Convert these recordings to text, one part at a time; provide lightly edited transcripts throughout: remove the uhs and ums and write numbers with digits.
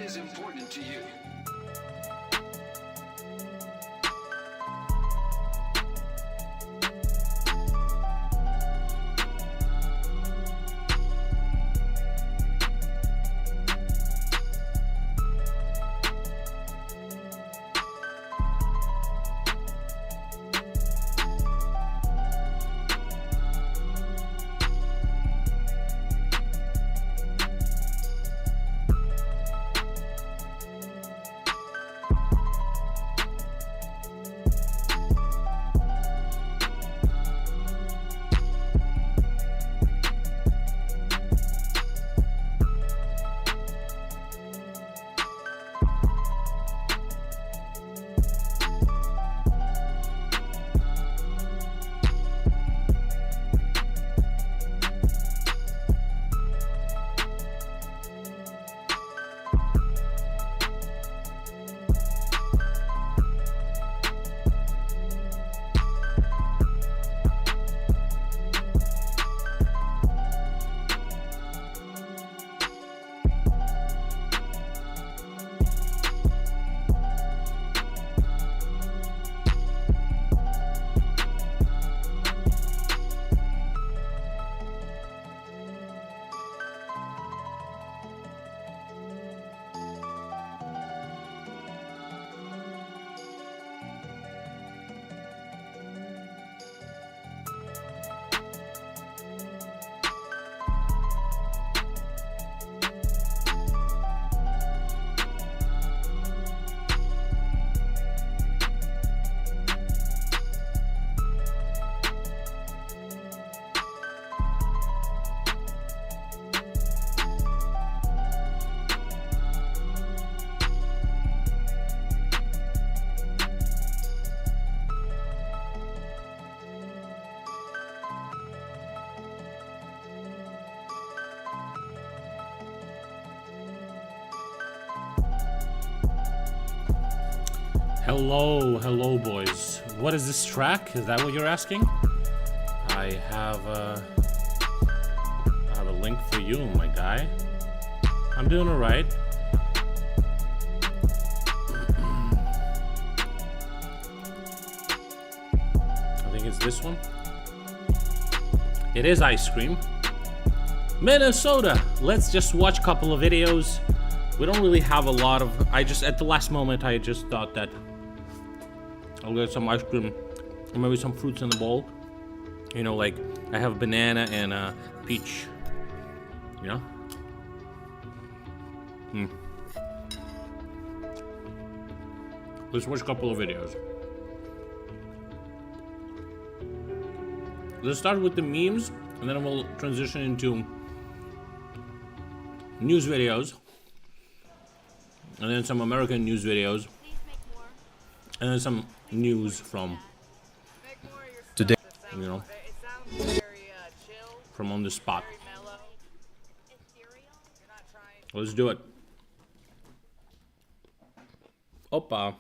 is important to you? Hello boys. What is this track? Is that what you're asking? I have a link for you, my guy. I'm doing alright. I think it's this one. It is ice cream. Minnesota. Let's just watch a couple of videos. We don't really have a lot of... at the last moment, I just thought that I'll get some ice cream and maybe some fruits in the bowl. You know, like I have a banana and a peach. You know? Let's watch a couple of videos. Let's start with the memes, and then we'll transition into news videos. And then some American news videos. And then some news from today, you know, from on the spot. Let's do it. Opa.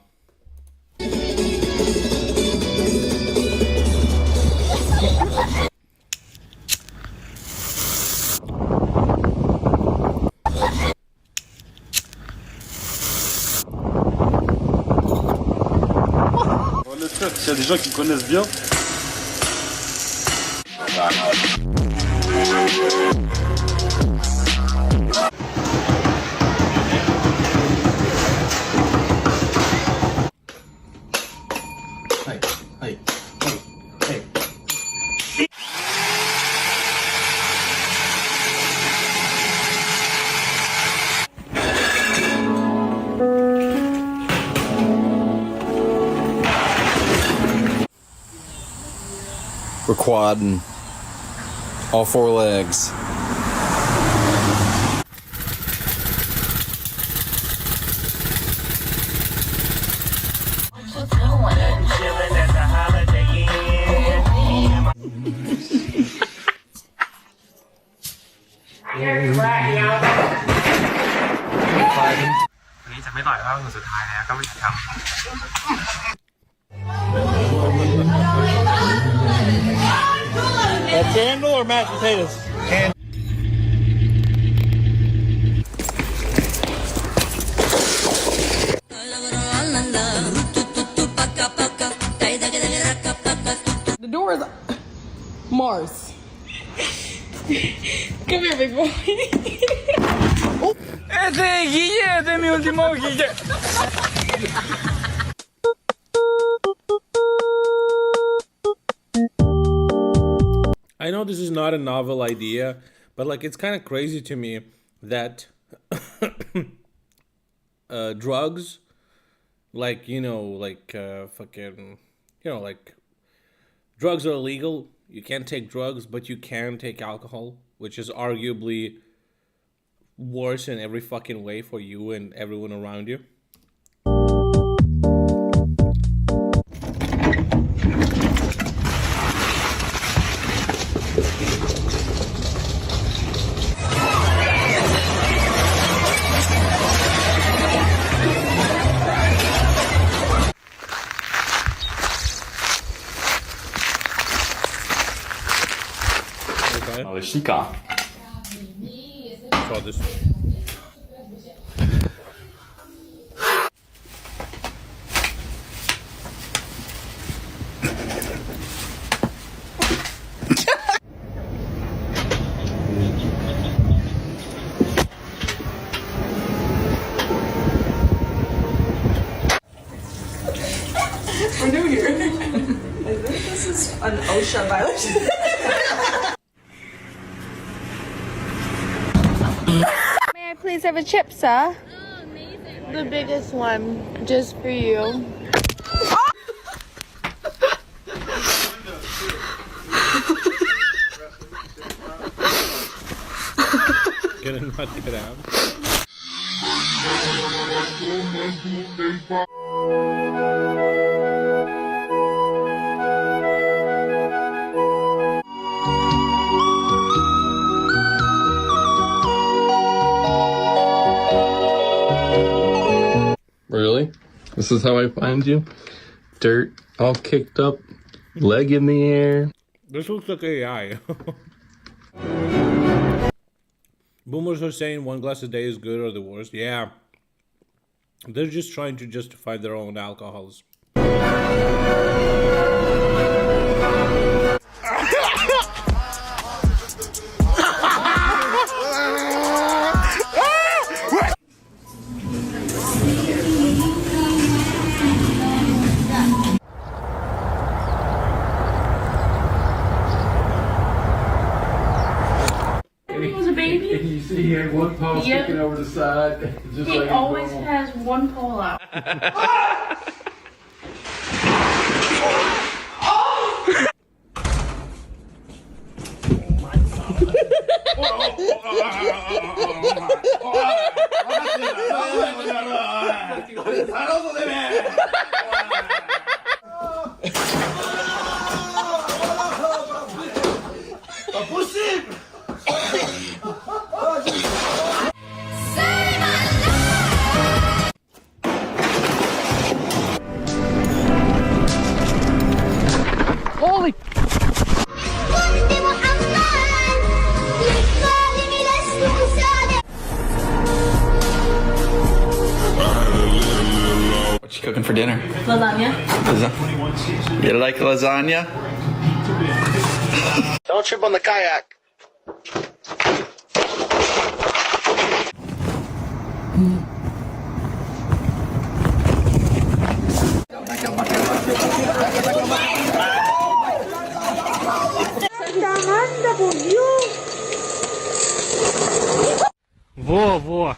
S'il y a des gens qui me connaissent bien. We're quadding. All four legs. Candle or mashed potatoes? Candle. The door is Mars. Come here, big boy. Este es mi último guille. I know this is not a novel idea, but like it's kind of crazy to me that drugs, like fucking, like drugs are illegal. You can't take drugs, but you can take alcohol, which is arguably worse in every fucking way for you and everyone around you. Ale šiká. Saw this. We're new here. I think this is an OSHA violation. May I please have a chip, sir? Oh, amazing. The biggest one, just for you. Get in, not get out. Really? This is how I find you? Dirt, all kicked up, leg in the air. This looks like AI. Boomers are saying one glass a day is good or the worst. Yeah. They're just trying to justify their own alcohols. You see here, one pole sticking over the side. Just He always has one pole out. What you cooking for dinner? Lasagna. You like lasagna? Don't trip on the kayak. Во!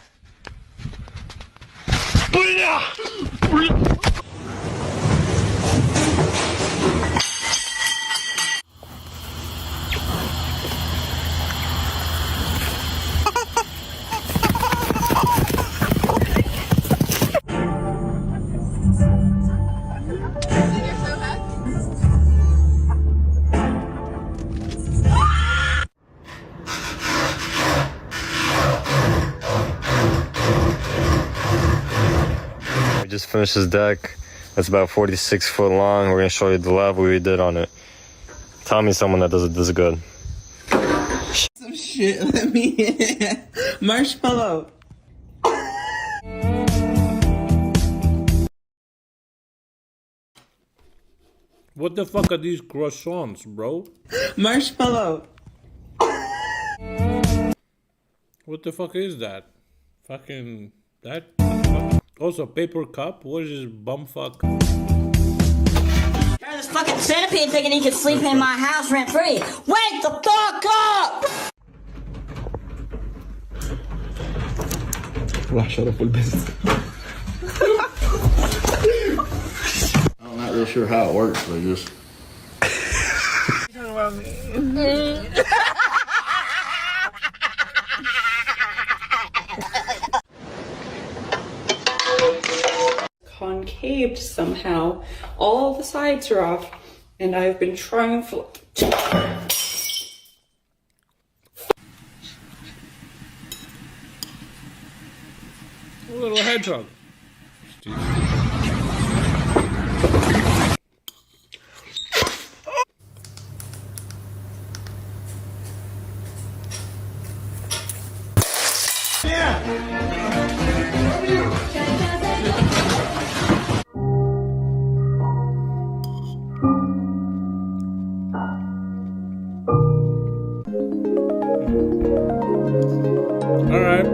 We just finished this deck. It's about 46 foot long. We're gonna show you the level we did on it. Tell me someone that does it this good. Some shit. Let me marshmallow. What the fuck are these croissants, bro? Marshmallow. What the fuck is that? Fucking that? Also, paper cup? What is this bumfuck? There's this fucking centipede thinking he can sleep in my house rent free. Wake the fuck up! I'm not real sure how it works, but just. Concaved somehow. All the sides are off, and I've been trying for. A little hedgehog. All right.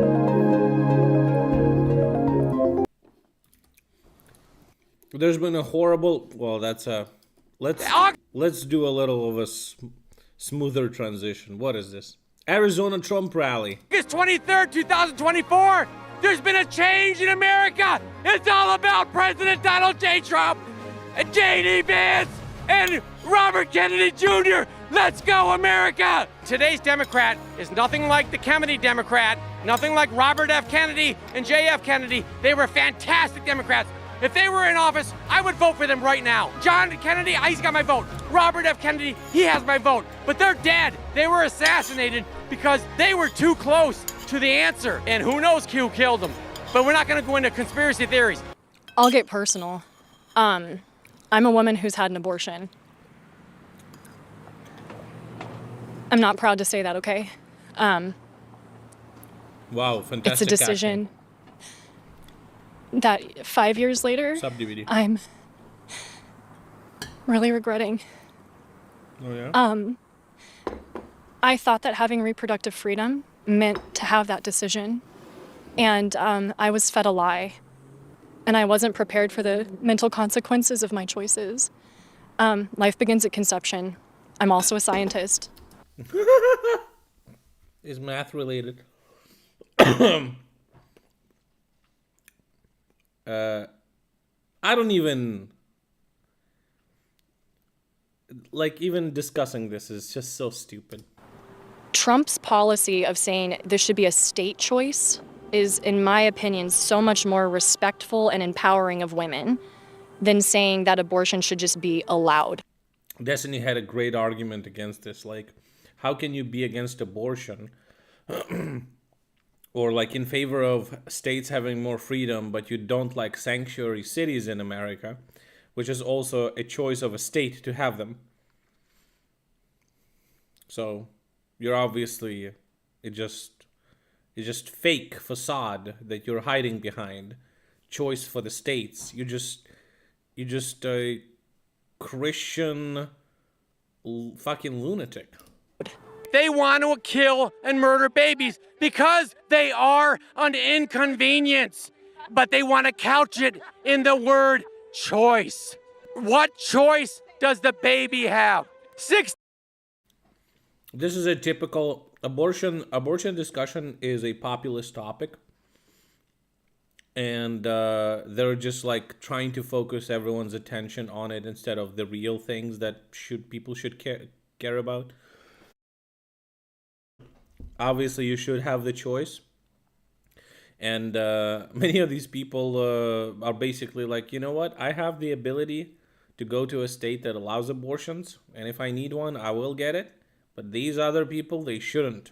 There's been a horrible. Well, that's a. Let's do a little of a smoother transition. What is this? Arizona Trump rally. August 23rd, 2024. There's been a change in America. It's all about President Donald J. Trump and J.D. Vance and Robert Kennedy Jr. Let's go, America! Today's Democrat is nothing like the Kennedy Democrat, nothing like Robert F. Kennedy and J.F. Kennedy. They were fantastic Democrats. If they were in office, I would vote for them right now. John Kennedy, he's got my vote. Robert F. Kennedy, he has my vote. But they're dead. They were assassinated because they were too close to the answer. And who knows who killed them. But we're not going to go into conspiracy theories. I'll get personal. I'm a woman who's had an abortion. I'm not proud to say that, okay? Wow, fantastic. It's a decision that 5 years later, Sub-DVD. I'm really regretting. Oh, yeah? I thought that having reproductive freedom meant to have that decision. And I was fed a lie. And I wasn't prepared for the mental consequences of my choices. Life begins at conception. I'm also a scientist. Is math related? I don't even like even discussing this is just so stupid. Trump's policy of saying this should be a state choice is, in my opinion, so much more respectful and empowering of women than saying that abortion should just be allowed. Destiny had a great argument against this. Like, how can you be against abortion or like in favor of states having more freedom, but you don't like sanctuary cities in America, which is also a choice of a state to have them. So you're obviously it's just fake facade that you're hiding behind. Choice for the states. You're just a Christian fucking lunatic. They want to kill and murder babies because they are an inconvenience. But they want to couch it in the word choice. What choice does the baby have? This is a typical abortion discussion is a populist topic. And they're just like trying to focus everyone's attention on it instead of the real things that people should care about. Obviously, you should have the choice. And many of these people are basically like, you know what? I have the ability to go to a state that allows abortions. And if I need one, I will get it. But these other people, they shouldn't.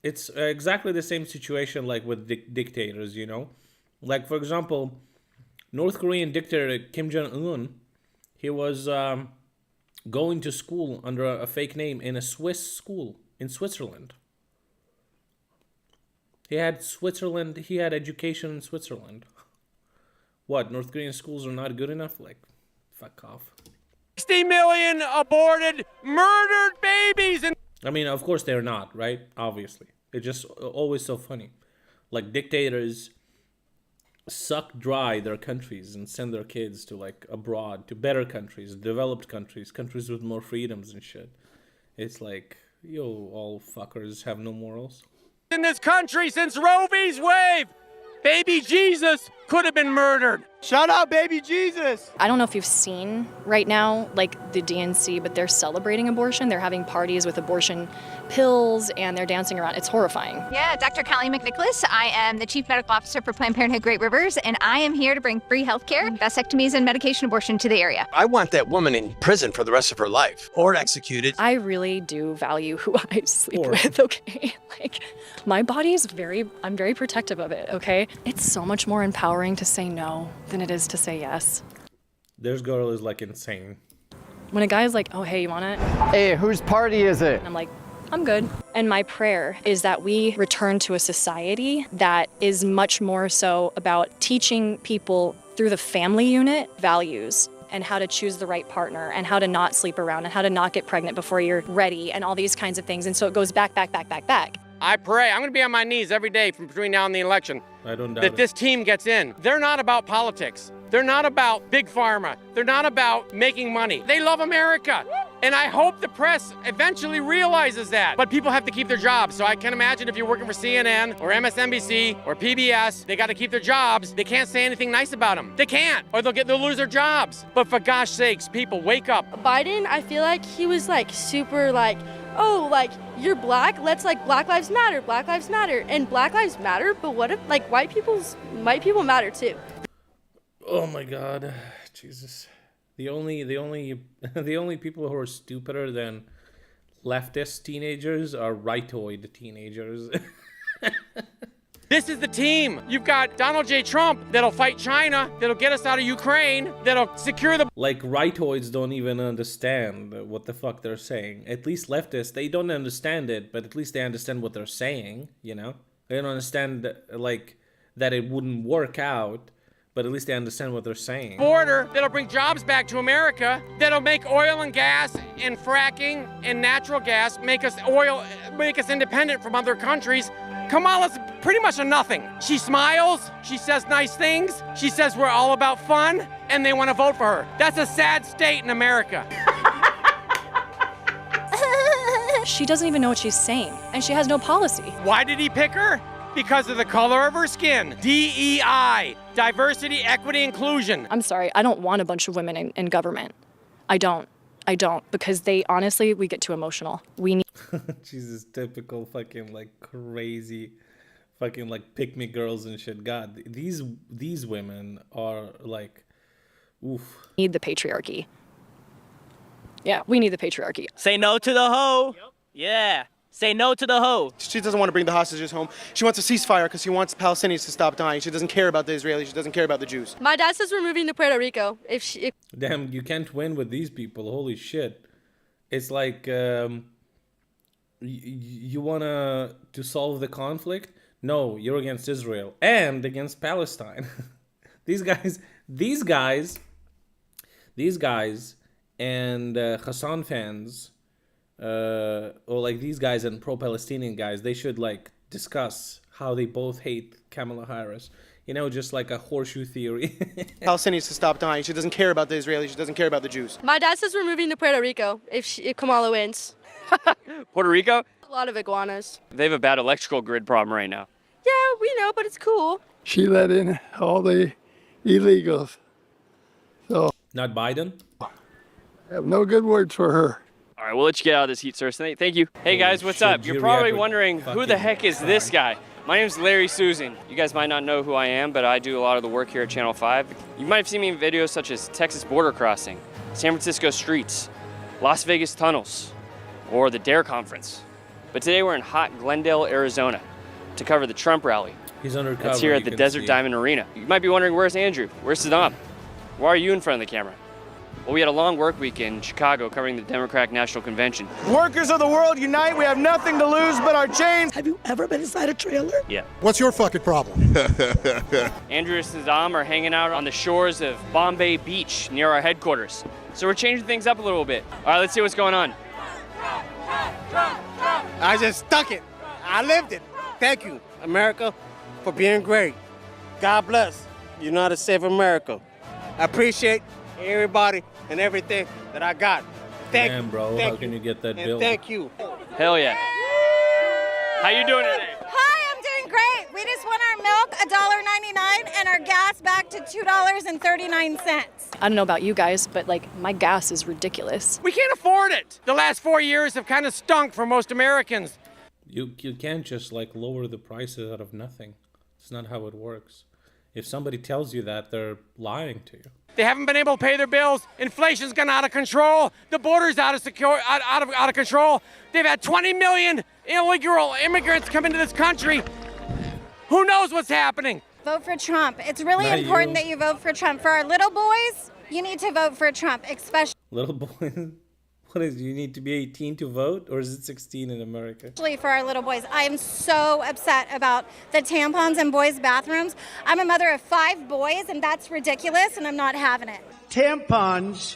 It's exactly the same situation like with dictators, you know? Like, for example, North Korean dictator Kim Jong-un, he was going to school under a fake name in a Swiss school in Switzerland. He had education in Switzerland. What, North Korean schools are not good enough? Like, fuck off. 60 million aborted, murdered babies. And I mean, of course they're not, right? Obviously. It's just always so funny. Like, dictators suck dry their countries and send their kids to, like, abroad, to better countries, developed countries, countries with more freedoms and shit. It's like, yo, all fuckers have no morals. in this country since Roe v. Wade. Baby Jesus could have been murdered. Shout out baby Jesus. I don't know if you've seen right now, like the DNC, but they're celebrating abortion. They're having parties with abortion pills and they're dancing around. It's horrifying. Yeah, Dr. Callie McNicholas. I am the Chief Medical Officer for Planned Parenthood Great Rivers, and I am here to bring free healthcare, vasectomies, and medication abortion to the area. I want that woman in prison for the rest of her life or executed. I really do value who I sleep with, okay? Like, my body's I'm very protective of it, okay? It's so much more empowering to say no than it is to say yes. This girl is like insane. When a guy is like, oh, hey, you want it? Hey, whose party is it? And I'm like, I'm good. And my prayer is that we return to a society that is much more so about teaching people through the family unit values and how to choose the right partner and how to not sleep around and how to not get pregnant before you're ready and all these kinds of things. And so it goes back. I pray. I'm going to be on my knees every day from between now and the election. I don't doubt that this team gets in. They're not about politics. They're not about big pharma. They're not about making money. They love America. And I hope the press eventually realizes that. But people have to keep their jobs. So I can imagine if you're working for CNN or MSNBC or PBS, they got to keep their jobs. They can't say anything nice about them. They can't, or they'll lose their jobs. But for gosh sakes, people, wake up. Biden, I feel like he was like super like, oh, like, you're black, let's like Black Lives Matter, and Black Lives Matter, but what if like white people matter too? Oh my God, Jesus! The only people who are stupider than leftist teenagers are rightoid teenagers. This is the team. You've got Donald J. Trump that'll fight China, that'll get us out of Ukraine, that'll secure the... Like, rightoids don't even understand what the fuck they're saying. At least leftists, they don't understand it, but at least they understand what they're saying, you know? They don't understand, like, that it wouldn't work out, but at least they understand what they're saying. Border that'll bring jobs back to America, that'll make oil and gas and fracking and natural gas, make us independent from other countries. Kamala's pretty much a nothing. She smiles, she says nice things, she says we're all about fun, and they want to vote for her. That's a sad state in America. She doesn't even know what she's saying, and she has no policy. Why did he pick her? Because of the color of her skin. DEI, diversity, equity, inclusion. I'm sorry, I don't want a bunch of women in government. I don't, because we get too emotional. We need... Jesus, typical fucking like crazy fucking like pick me girls and shit. God, these women are like, oof. Need the patriarchy. Yeah, we need the patriarchy. Say no to the hoe. Yep. Yeah. Say no to the hoe. She doesn't want to bring the hostages home. She wants a ceasefire because she wants Palestinians to stop dying. She doesn't care about the Israelis. She doesn't care about the Jews. My dad says we're moving to Puerto Rico. Damn, you can't win with these people. Holy shit. It's like, you wanna to solve the conflict? No, you're against Israel and against Palestine. These guys and Hassan fans, or like these guys and pro-Palestinian guys, they should like discuss how they both hate Kamala Harris. You know, just like a horseshoe theory. Palestinians to stop dying. She doesn't care about the Israelis. She doesn't care about the Jews. My dad says we're moving to Puerto Rico if Kamala wins. Puerto Rico? A lot of iguanas. They have a bad electrical grid problem right now. Yeah, we know, but it's cool. She let in all the illegals. So. Not Biden? I have no good words for her. All right, we'll let you get out of this heat, sir. Thank you. Hey, guys, what's up? You're probably wondering, who the heck is this guy? My name's Larry Susan. You guys might not know who I am, but I do a lot of the work here at Channel 5. You might have seen me in videos such as Texas border crossing, San Francisco streets, Las Vegas tunnels, or the DARE conference. But today we're in hot Glendale, Arizona to cover the Trump rally. He's undercover. That's here at the Desert Diamond Arena. You might be wondering, where's Andrew? Where's Saddam? Why are you in front of the camera? Well, we had a long work week in Chicago covering the Democratic National Convention. Workers of the world unite. We have nothing to lose but our chains. Have you ever been inside a trailer? Yeah. What's your fucking problem? Andrew and Saddam are hanging out on the shores of Bombay Beach near our headquarters. So we're changing things up a little bit. All right, let's see what's going on. I just stuck it. I lived it. Thank you, America, for being great. God bless the United States of America. I appreciate everybody and everything that I got. Thank Damn, you. bro, Thank how can you get that and bill? thank you. Hell yeah. How you doing today? Hi, I'm doing great. We just won our milk $1.99 and our gas back to $2.39. I don't know about you guys, but like my gas is ridiculous. We can't afford it. The last 4 years have kind of stunk for most Americans. You can't just like lower the prices out of nothing. It's not how it works. If somebody tells you that, they're lying to you. They haven't been able to pay their bills. Inflation's gone out of control. The border's out of control. They've had 20 million illegal immigrants come into this country. Who knows what's happening? Vote for Trump. It's really Not important you. that you vote for Trump. For our little boys, you need to vote for Trump, especially Little boy, what is, you need to be 18 to vote, or is it 16 in America? for our little boys. I am so upset about the tampons in boys' bathrooms. I'm a mother of 5 boys, and that's ridiculous, and I'm not having it. Tampons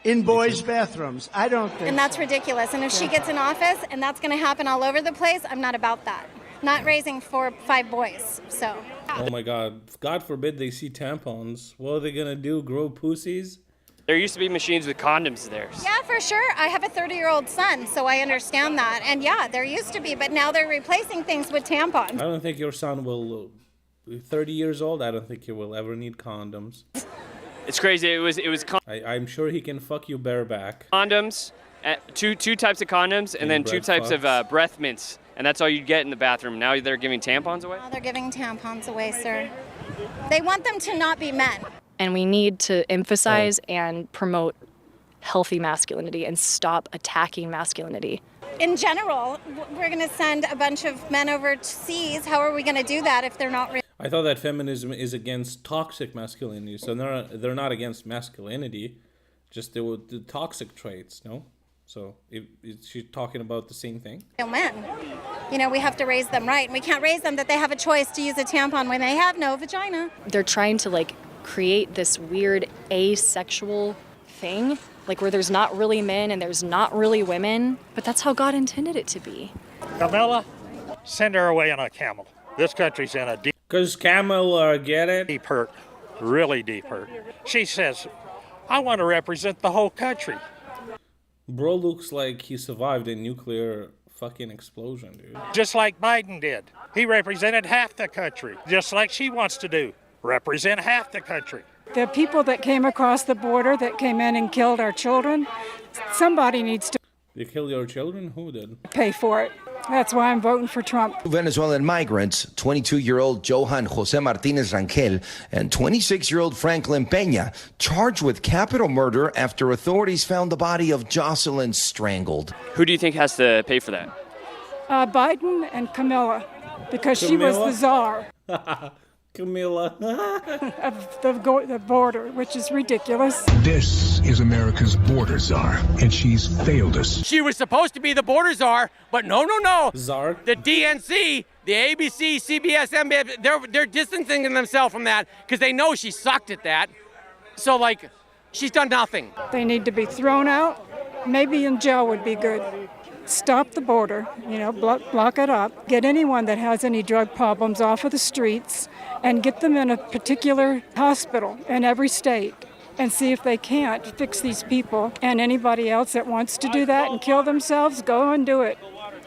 in boys' bathrooms. I don't think And that's ridiculous. And if she gets in office and that's going to happen all over the place, I'm not about that. Not raising 4 or 5 boys. So. Oh my God. God forbid they see tampons. What are they gonna do? Grow pussies? There used to be machines with condoms there. Yeah, for sure. I have a 30-year-old son, so I understand that. And yeah, there used to be, but now they're replacing things with tampons. I don't think your son will, 30 years old, I don't think he will ever need condoms. It's crazy. It was I'm sure he can fuck you bareback. condoms, two types of condoms, and then 2 breath types of fucks. breath mints. And that's all you get in the bathroom. Now they're giving tampons away? Now they're giving tampons away, sir. They want them to not be men. And we need to emphasize and promote healthy masculinity and stop attacking masculinity. In general, we're going to send a bunch of men overseas. How are we going to do that if they're not I thought that feminism is against toxic masculinity, so they're not against masculinity, just the toxic traits, no? So is she talking about the same thing? real men? You know, we have to raise them right. And we can't raise them that they have a choice to use a tampon when they have no vagina. They're trying to like create this weird asexual thing, like where there's not really men and there's not really women, but that's how God intended it to be. Camilla, send her away on a camel. This country's in a deep... Because camel, get it? Deep hurt, really deep hurt. She says, I want to represent the whole country. Bro looks like he survived a nuclear fucking explosion, dude. Just like Biden did. He represented half the country, just like she wants to do. Represent half the country. The people that came across the border that came in and killed our children, somebody needs to They killed your children? Who did? pay for it. That's why I'm voting for Trump. Venezuelan migrants, 22-year-old Johan Jose Martinez Rangel and 26-year-old Franklin Peña, charged with capital murder after authorities found the body of Jocelyn strangled. Who do you think has to pay for that? Biden and Camilla, because she was the czar Camilla. of the border, which is ridiculous. This is America's border czar, and she's failed us. She was supposed to be the border czar, but no. Czar? The DNC, the ABC, CBS, NBC, they're distancing themselves from that because they know she sucked at that. So, like, she's done nothing. They need to be thrown out. Maybe in jail would be good. Stop the border, block it up. Get anyone that has any drug problems off of the streets and get them in a particular hospital in every state and see if they can't fix these people. And anybody else that wants to do that and kill themselves, go and do it.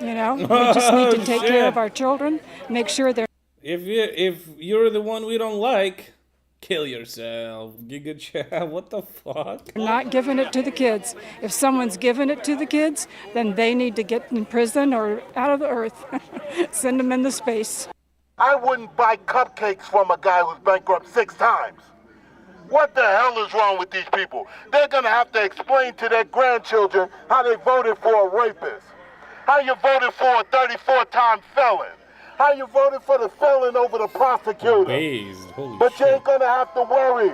We just need to take care of our children, make sure they're... If you're the one we don't like, kill yourself. What the fuck? not giving it to the kids. If someone's giving it to the kids, then they need to get in prison or out of the earth. Send them into space. I wouldn't buy cupcakes from a guy who's bankrupt 6 times. What the hell is wrong with these people? They're gonna have to explain to their grandchildren how they voted for a rapist, how you voted for a 34-time felon, how you voted for the felon over the prosecutor. But you ain't gonna have to worry.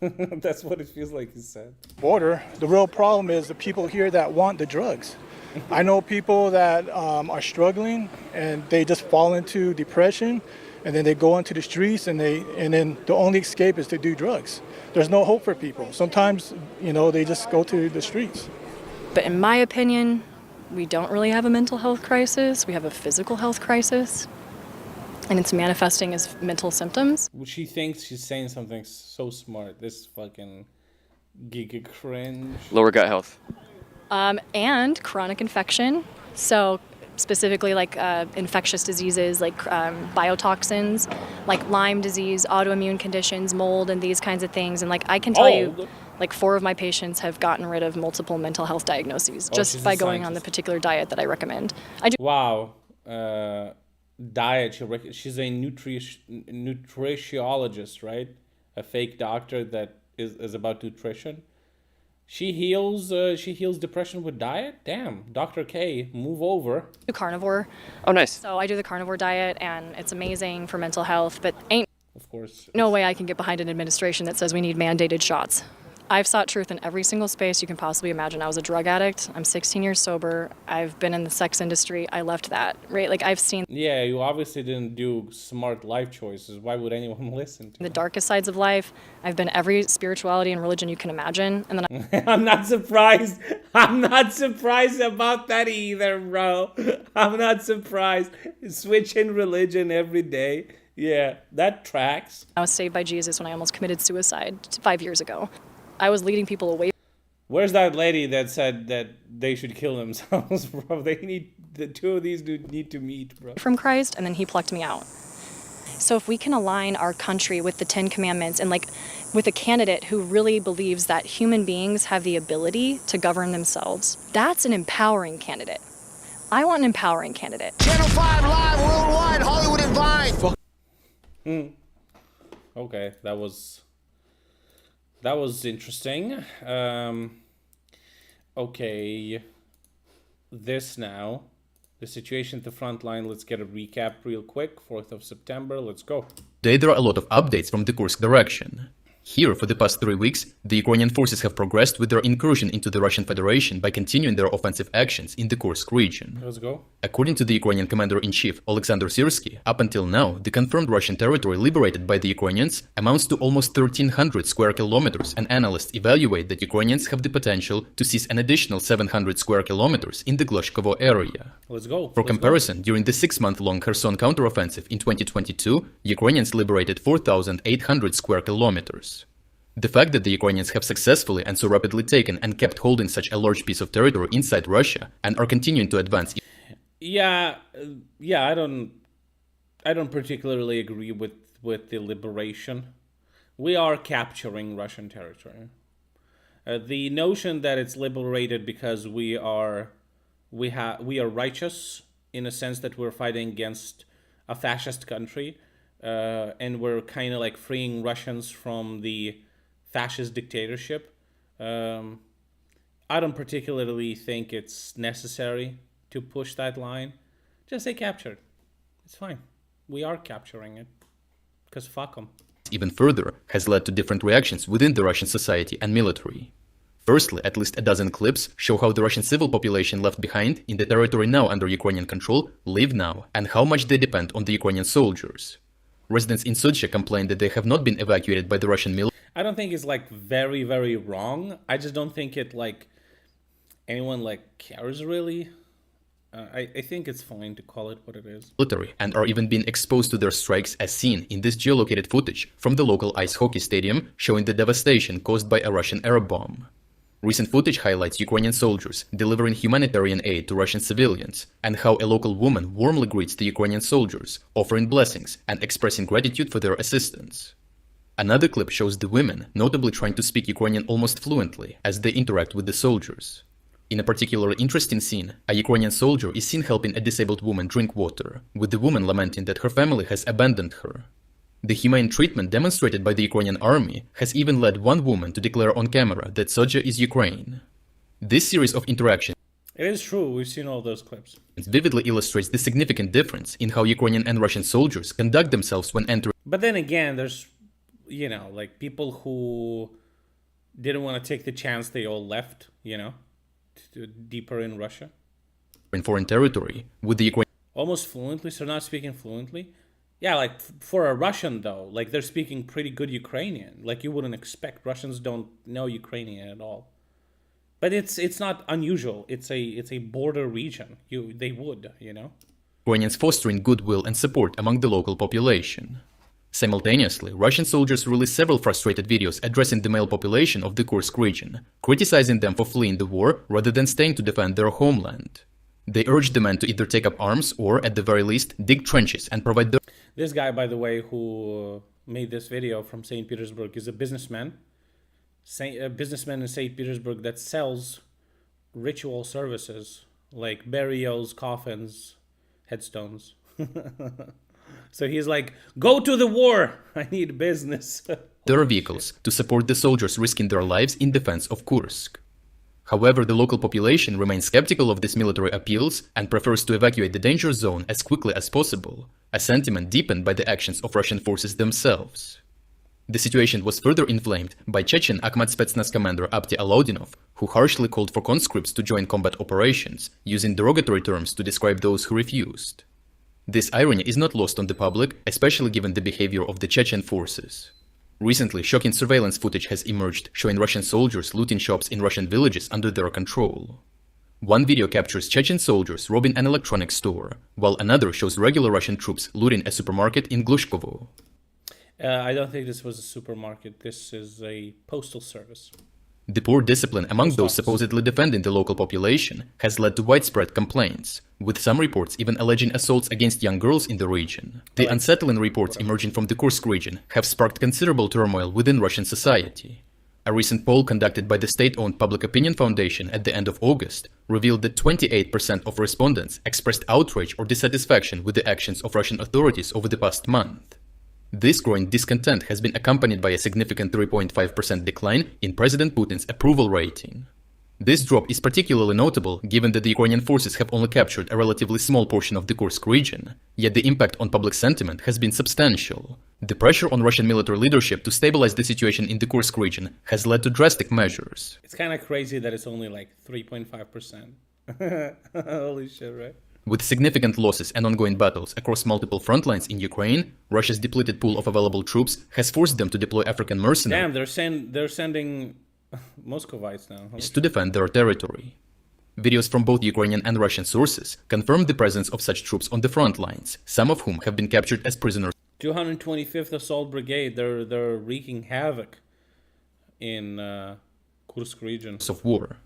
That's what it feels like he said. Border. The real problem is the people here that want the drugs. I know people that are struggling and they just fall into depression, and then they go into the streets, and then the only escape is to do drugs. There's no hope for people. Sometimes, they just go to the streets. But in my opinion, we don't really have a mental health crisis. We have a physical health crisis, and it's manifesting as mental symptoms. She thinks she's saying something so smart. This fucking giga cringe. Lower gut health. And chronic infection. So specifically like infectious diseases like biotoxins, like Lyme disease, autoimmune conditions, mold, and these kinds of things. And like I can tell you, like 4 of my patients have gotten rid of multiple mental health diagnoses just by going on the particular diet that I recommend. Wow. Diet. She's a nutritionologist, right? A fake doctor that is about nutrition. She heals depression with diet? Damn, Dr. K, move over. Do carnivore. Oh, nice. So I do the carnivore diet, and it's amazing for mental health, but ain't of course no way I can get behind an administration that says we need mandated shots. I've sought truth in every single space you can possibly imagine. I was a drug addict. I'm 16 years sober. I've been in the sex industry. I left that, right? Like I've seen... Yeah, you obviously didn't do smart life choices. Why would anyone listen to the darkest sides of life. I've been every spirituality and religion you can imagine. And then I'm not surprised. I'm not surprised about that either, bro. I'm not surprised. Switching religion every day. Yeah, that tracks. I was saved by Jesus when I almost committed suicide 5 years ago. I was leading people away. Where's that lady that said that they should kill themselves, bro? The two of these dudes need to meet, bro. From Christ, and then he plucked me out. So if we can align our country with the 10 Commandments and like with a candidate who really believes that human beings have the ability to govern themselves, that's an empowering candidate. I want an empowering candidate. Channel 5 live worldwide, Hollywood and Vine. Okay, that was interesting. Okay, this now. The situation at the front line, let's get a recap real quick. 4th of September, let's go. Today there are a lot of updates from the Kursk direction. Here, for the past 3 weeks, the Ukrainian forces have progressed with their incursion into the Russian Federation by continuing their offensive actions in the Kursk region. Let's go. According to the Ukrainian Commander-in-Chief Alexander Syrsky, up until now, the confirmed Russian territory liberated by the Ukrainians amounts to almost 1,300 square kilometers, and analysts evaluate that Ukrainians have the potential to seize an additional 700 square kilometers in the Glozhkovo area. Let's go. For comparison, during the 6-month-long Kherson counteroffensive in 2022, Ukrainians liberated 4,800 square kilometers. The fact that the Ukrainians have successfully and so rapidly taken and kept holding such a large piece of territory inside Russia and are continuing to advance. Yeah, I don't particularly agree with the liberation. We are capturing Russian territory. The notion that it's liberated because we are righteous in a sense that we're fighting against a fascist country, and we're kind of like freeing Russians from the fascist dictatorship. I don't particularly think it's necessary to push that line. Just say captured. It's fine. We are capturing it. Because fuck them. Even further has led to different reactions within the Russian society and military. Firstly, at least a dozen clips show how the Russian civil population left behind in the territory now under Ukrainian control live now, and how much they depend on the Ukrainian soldiers. Residents in Sochi complained that they have not been evacuated by the Russian military. I don't think it's like very, very wrong. I just don't think it like anyone like cares really. I think it's fine to call it what it is. And are even being exposed to their strikes as seen in this geolocated footage from the local ice hockey stadium showing the devastation caused by a Russian air bomb. Recent footage highlights Ukrainian soldiers delivering humanitarian aid to Russian civilians, and how a local woman warmly greets the Ukrainian soldiers, offering blessings and expressing gratitude for their assistance. Another clip shows the women notably trying to speak Ukrainian almost fluently as they interact with the soldiers. In a particularly interesting scene, a Ukrainian soldier is seen helping a disabled woman drink water, with the woman lamenting that her family has abandoned her. The humane treatment demonstrated by the Ukrainian army has even led one woman to declare on camera that Sochi is Ukraine. This series of interactions It is true, we've seen all those clips. Vividly illustrates the significant difference in how Ukrainian and Russian soldiers conduct themselves when entering. But then again, there's you know, like people who didn't want to take the chance, they all left, you know, deeper in Russia. In foreign territory, with the Ukraine almost fluently, so not speaking fluently. Yeah, like for a Russian though, like they're speaking pretty good Ukrainian. Like you wouldn't expect. Russians don't know Ukrainian at all. But it's not unusual. It's a border region. They would, you know. Ukrainians fostering goodwill and support among the local population. Simultaneously, Russian soldiers released several frustrated videos addressing the male population of the Kursk region, criticizing them for fleeing the war rather than staying to defend their homeland. They urged the men to either take up arms or, at the very least, dig trenches and provide their... This guy, by the way, who made this video from St. Petersburg is a businessman. A businessman in St. Petersburg that sells ritual services like burials, coffins, headstones. So he's like, go to the war! I need business. their vehicles to support the soldiers risking their lives in defense of Kursk. However, the local population remains skeptical of these military appeals and prefers to evacuate the danger zone as quickly as possible, a sentiment deepened by the actions of Russian forces themselves. The situation was further inflamed by Chechen Akhmat Spetsnaz commander Abdi Alaudinov, who harshly called for conscripts to join combat operations, using derogatory terms to describe those who refused. This irony is not lost on the public, especially given the behavior of the Chechen forces. Recently, shocking surveillance footage has emerged showing Russian soldiers looting shops in Russian villages under their control. One video captures Chechen soldiers robbing an electronics store, while another shows regular Russian troops looting a supermarket in Glushkovo. I don't think this was a supermarket. This is a postal service. The poor discipline among those supposedly defending the local population has led to widespread complaints, with some reports even alleging assaults against young girls in the region. The unsettling reports emerging from the Kursk region have sparked considerable turmoil within Russian society. A recent poll conducted by the state-owned Public Opinion Foundation at the end of August revealed that 28% of respondents expressed outrage or dissatisfaction with the actions of Russian authorities over the past month. This growing discontent has been accompanied by a significant 3.5% decline in President Putin's approval rating. This drop is particularly notable given that the Ukrainian forces have only captured a relatively small portion of the Kursk region, yet the impact on public sentiment has been substantial. The pressure on Russian military leadership to stabilize the situation in the Kursk region has led to drastic measures. It's kind of crazy that it's only like 3.5%. Holy shit, right? With significant losses and ongoing battles across multiple front lines in Ukraine, Russia's depleted pool of available troops has forced them to deploy African mercenaries. Damn, they're sending Muscovites now. To defend their territory. Videos from both Ukrainian and Russian sources confirm the presence of such troops on the front lines, some of whom have been captured as prisoners. 225th Assault Brigade, they're wreaking havoc in Kursk region. Of war.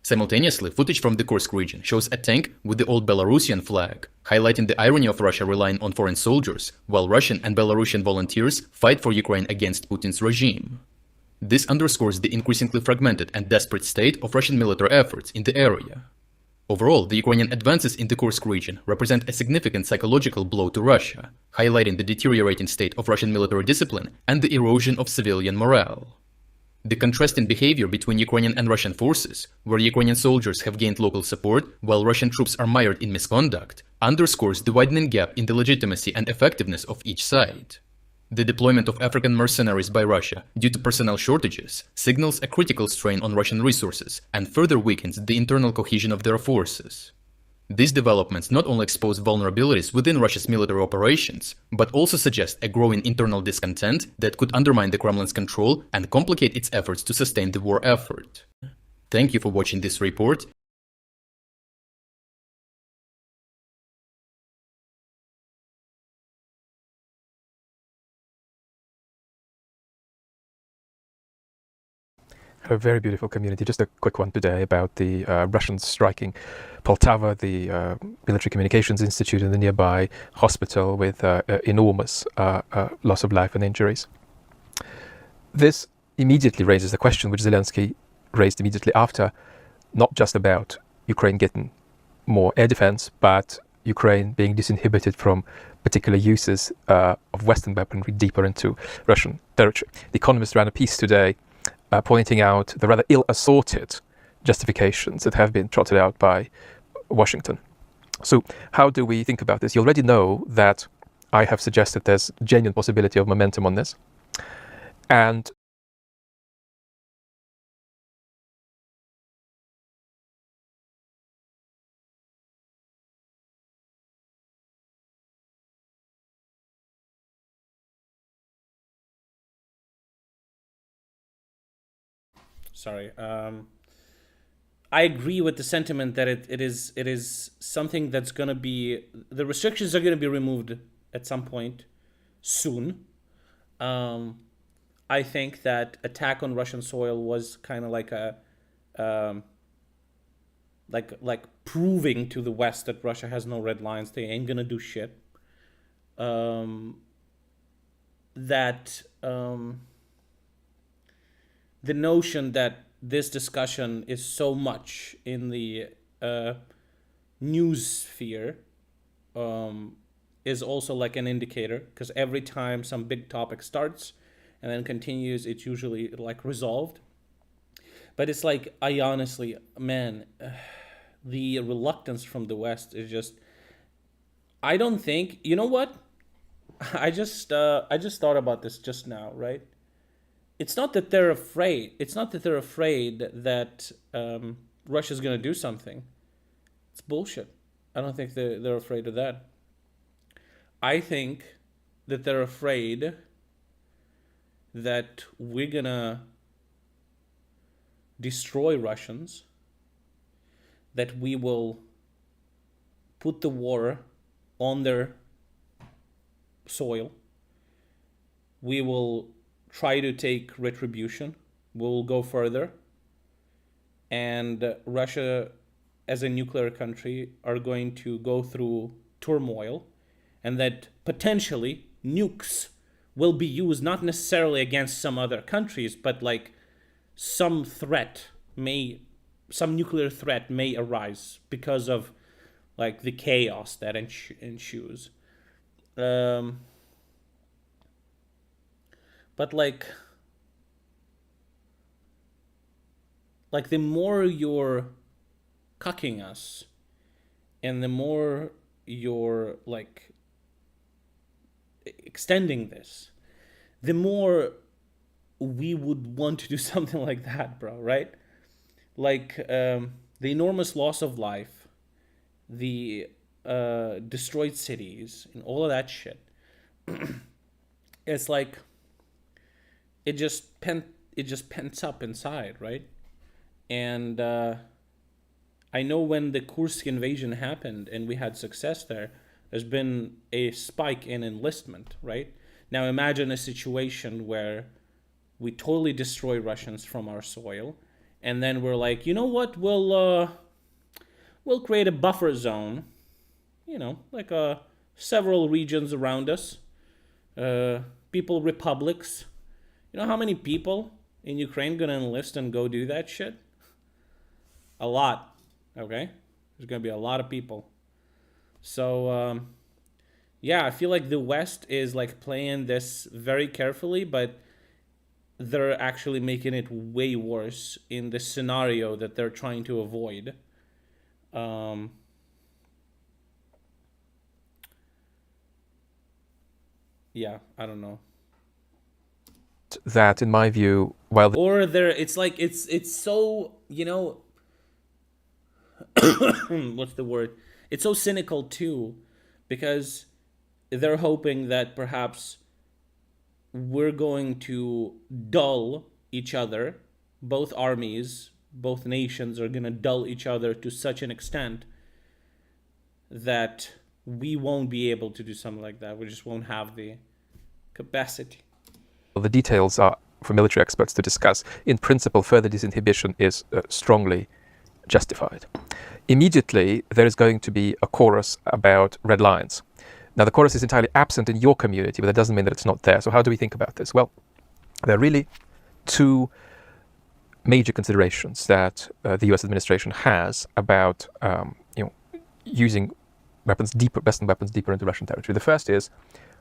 Simultaneously, footage from the Kursk region shows a tank with the old Belarusian flag, highlighting the irony of Russia relying on foreign soldiers, while Russian and Belarusian volunteers fight for Ukraine against Putin's regime. This underscores the increasingly fragmented and desperate state of Russian military efforts in the area. Overall, the Ukrainian advances in the Kursk region represent a significant psychological blow to Russia, highlighting the deteriorating state of Russian military discipline and the erosion of civilian morale. The contrasting behavior between Ukrainian and Russian forces, where Ukrainian soldiers have gained local support while Russian troops are mired in misconduct, underscores the widening gap in the legitimacy and effectiveness of each side. The deployment of African mercenaries by Russia due to personnel shortages signals a critical strain on Russian resources and further weakens the internal cohesion of their forces. These developments not only expose vulnerabilities within Russia's military operations, but also suggest a growing internal discontent that could undermine the Kremlin's control and complicate its efforts to sustain the war effort. Thank you for watching this report. A very beautiful community. Just a quick one today about the Russians striking Poltava, the Military Communications Institute in the nearby hospital with enormous loss of life and injuries. This immediately raises the question which Zelensky raised immediately after, not just about Ukraine getting more air defense, but Ukraine being disinhibited from particular uses of Western weaponry deeper into Russian territory. The Economist ran a piece today pointing out the rather ill-assorted justifications that have been trotted out by Washington. So how do we think about this? You already know that I have suggested there's genuine possibility of momentum on this. And sorry. I agree with the sentiment that it is something that's gonna be, the restrictions are gonna be removed at some point soon. I think that attack on Russian soil was kind of like a like proving to the West that Russia has no red lines. They ain't gonna do shit. The notion that this discussion is so much in the news sphere is also like an indicator, because every time some big topic starts and then continues, it's usually like resolved. But it's like, I honestly, man, the reluctance from the West is just, I don't think, you know what? I just thought about this just now, right? It's not that they're afraid. It's not that they're afraid that Russia's going to do something. It's bullshit. I don't think they're afraid of that. I think that they're afraid that we're going to destroy Russians, that we will put the war on their soil. We will try to take retribution. We'll go further. And Russia, as a nuclear country, are going to go through turmoil, and that potentially nukes will be used not necessarily against some other countries, but like some nuclear threat may arise because of like the chaos that ensues. But like the more you're cucking us, and the more you're like extending this, the more we would want to do something like that, bro, right? Like the enormous loss of life, the destroyed cities, and all of that shit. It's like it just pents up inside, right? And I know when the Kursk invasion happened and we had success there's been a spike in enlistment, right? Now imagine a situation where we totally destroy Russians from our soil, and then we're like, you know what, we'll create a buffer zone, like several regions around us, people republics. You know how many people in Ukraine gonna enlist and go do that shit? A lot, okay? There's gonna be a lot of people. So, yeah, I feel like the West is like playing this very carefully, but they're actually making it way worse in the scenario that they're trying to avoid. Yeah, I don't know. That, in my view, while it's like it's so, what's the word? It's so cynical too, because they're hoping that perhaps we're going to dull each other. Both armies, both nations are going to dull each other to such an extent that we won't be able to do something like that. We just won't have the capacity. The details are for military experts to discuss. In principle, further disinhibition is strongly justified. Immediately, there is going to be a chorus about red lines. Now, the chorus is entirely absent in your community, but that doesn't mean that it's not there. So how do we think about this? Well, there are really two major considerations that the US administration has about using Western weapons deeper into Russian territory. The first is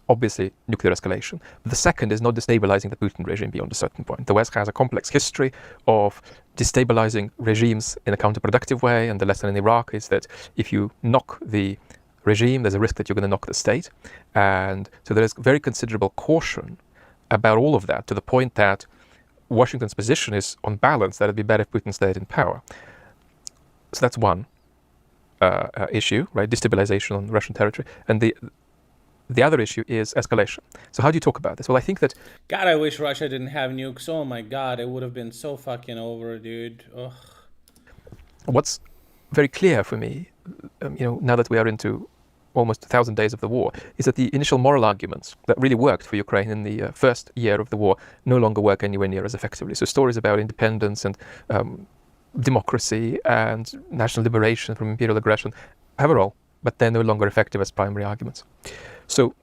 obviously nuclear escalation. But the second is not destabilizing the Putin regime beyond a certain point. The West has a complex history of destabilizing regimes in a counterproductive way, and the lesson in Iraq is that if you knock the regime, there's a risk that you're going to knock the state. And so there is very considerable caution about all of that, to the point that Washington's position is, on balance, that it'd be better if Putin stayed in power. So that's one issue, right? Destabilization on Russian territory. And the other issue is escalation. So how do you talk about this? Well, I think that... God, I wish Russia didn't have nukes. Oh my God, it would have been so fucking over, dude. Ugh. What's very clear for me, now that we are into almost 1,000 days of the war, is that the initial moral arguments that really worked for Ukraine in the first year of the war no longer work anywhere near as effectively. So stories about independence and democracy and national liberation from imperial aggression have a role, but they're no longer effective as primary arguments. So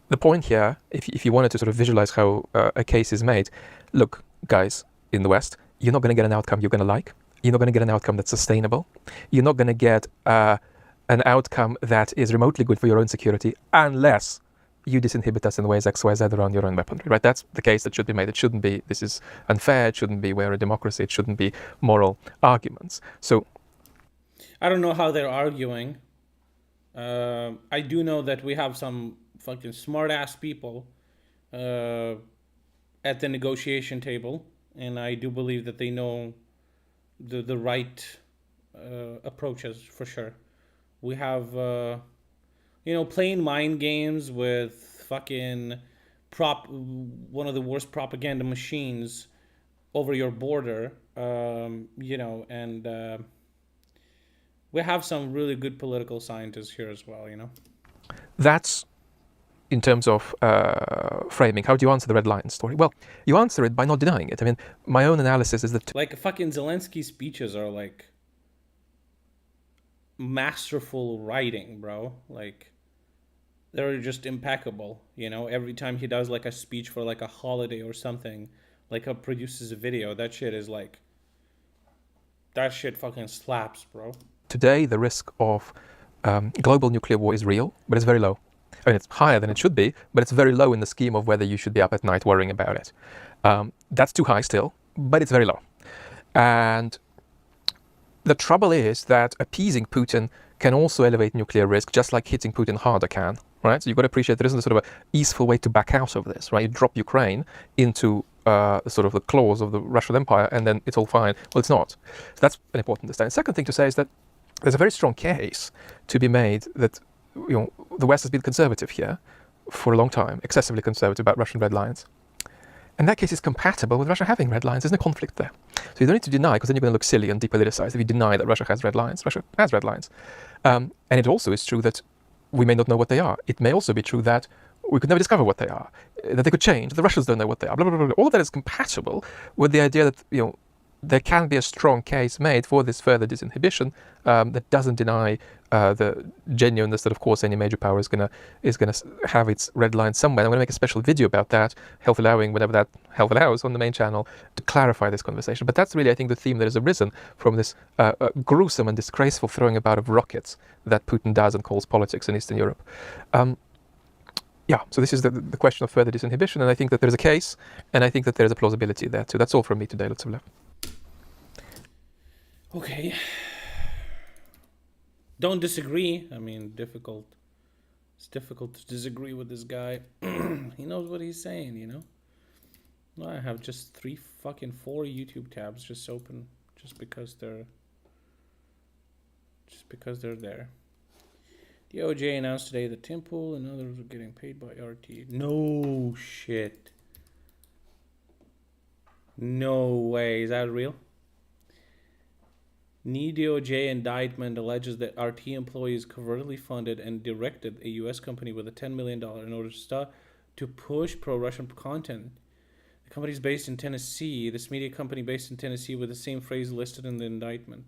the point here, if you wanted to sort of visualize how a case is made, look, guys in the West, you're not going to get an outcome you're going to like. You're not going to get an outcome that's sustainable. You're not going to get an outcome that is remotely good for your own security unless you disinhibit us in ways X, Y, Z around your own weaponry, right? That's the case that should be made. It shouldn't be, this is unfair, it shouldn't be, we're a democracy, it shouldn't be moral arguments. So I don't know how they're arguing. I do know that we have some fucking smart-ass people at the negotiation table, and I do believe that they know the right approaches for sure. We have, playing mind games with fucking one of the worst propaganda machines over your border, and we have some really good political scientists here as well, That's in terms of framing. How do you answer the Red Line story? Well, you answer it by not denying it. I mean, my own analysis is that... Like, fucking Zelensky's speeches are, like, masterful writing, bro. Like, they're just impeccable, Every time he does, like, a speech for, like, a holiday or something, like, produces a video, that shit is, like... That shit fucking slaps, bro. Today, the risk of global nuclear war is real, but it's very low. I mean, it's higher than it should be, but it's very low in the scheme of whether you should be up at night worrying about it. That's too high still, but it's very low. And the trouble is that appeasing Putin can also elevate nuclear risk, just like hitting Putin harder can, right? So you've got to appreciate there isn't a sort of a easeful way to back out of this, right? You drop Ukraine into sort of the claws of the Russian Empire, and then it's all fine. Well, it's not. So that's an important understanding. Second thing to say is that there's a very strong case to be made that the West has been conservative here for a long time, excessively conservative about Russian red lines. And that case is compatible with Russia having red lines. There's no conflict there. So you don't need to deny, because then you're going to look silly and depoliticized if you deny that Russia has red lines. Russia has red lines. And it also is true that we may not know what they are. It may also be true that we could never discover what they are, that they could change, the Russians don't know what they are, blah, blah, blah, blah. All of that is compatible with the idea that, there can be a strong case made for this further disinhibition that doesn't deny the genuineness that, of course, any major power is gonna have its red line somewhere. I'm going to make a special video about that, health allowing, whenever that health allows, on the main channel to clarify this conversation. But that's really, I think, the theme that has arisen from this gruesome and disgraceful throwing about of rockets that Putin does and calls politics in Eastern Europe. So this is the question of further disinhibition, and I think that there's a case, and I think that there's a plausibility there too. That's all from me today. Let's have a look. Okay. Don't disagree. I mean, difficult. It's difficult to disagree with this guy. He knows what he's saying, I have just 4 YouTube tabs just open just because they're there. The OJ announced today that Tim Pool and others are getting paid by RT. No shit. No way. Is that real? New DOJ indictment alleges that RT employees covertly funded and directed a U.S. company with a $10 million in order to push pro-Russian content. The company is based in Tennessee. This media company based in Tennessee with the same phrase listed in the indictment.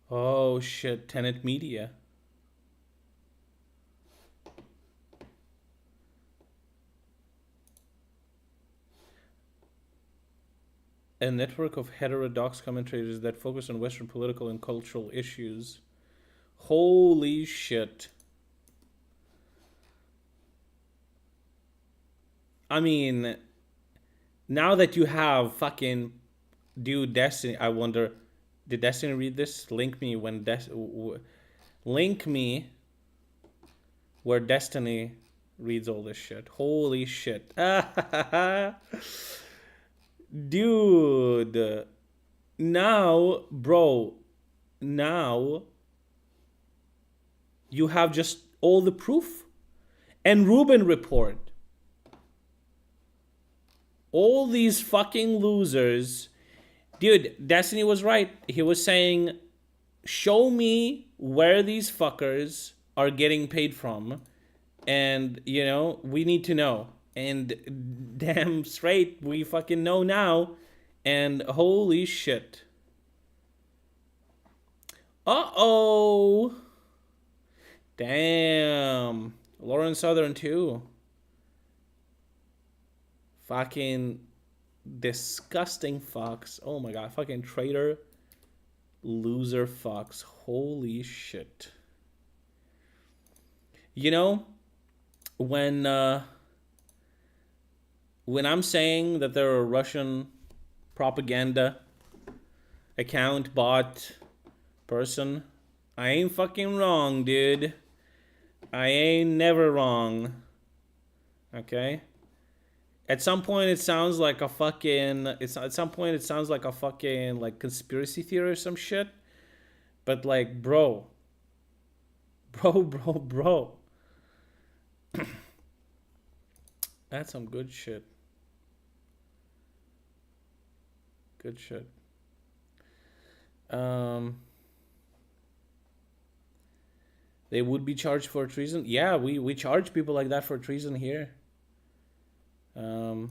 Oh shit, Tenet Media. A network of heterodox commentators that focus on Western political and cultural issues. Holy shit. I mean, now that you have fucking Destiny, I wonder, did Destiny read this? Link me where Destiny reads all this shit. Holy shit. Dude. Now, bro, now you have just all the proof. And Rubin report. All these fucking losers. Dude, Destiny was right. He was saying, show me where these fuckers are getting paid from. And, you know, we need to know. And damn straight, we fucking know now. And holy shit. Uh-oh. Damn. Lauren Southern too. Fucking disgusting fucks. Oh my god. Fucking traitor. Loser fucks. Holy shit. You know, when I'm saying that there are Russian propaganda account bot person, I ain't fucking wrong, dude. I ain't never wrong. Okay? At some point it sounds like a fucking like conspiracy theory or some shit. But like, bro. That's some good shit. Good shit. They would be charged for treason. Yeah, we charge people like that for treason here. Damn.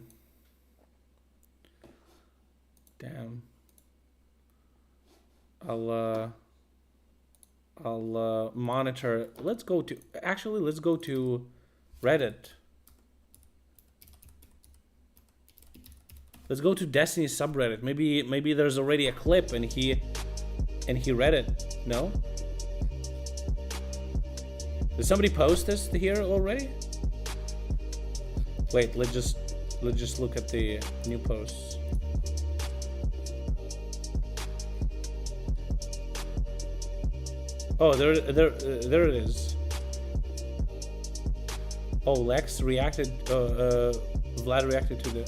I'll monitor. Let's go to Reddit. Let's go to Destiny's subreddit. Maybe there's already a clip and he read it. No? Did somebody post this here already? Wait, let's just look at the new posts. Oh, there it is. Oh, Lex reacted. Vlad reacted to the.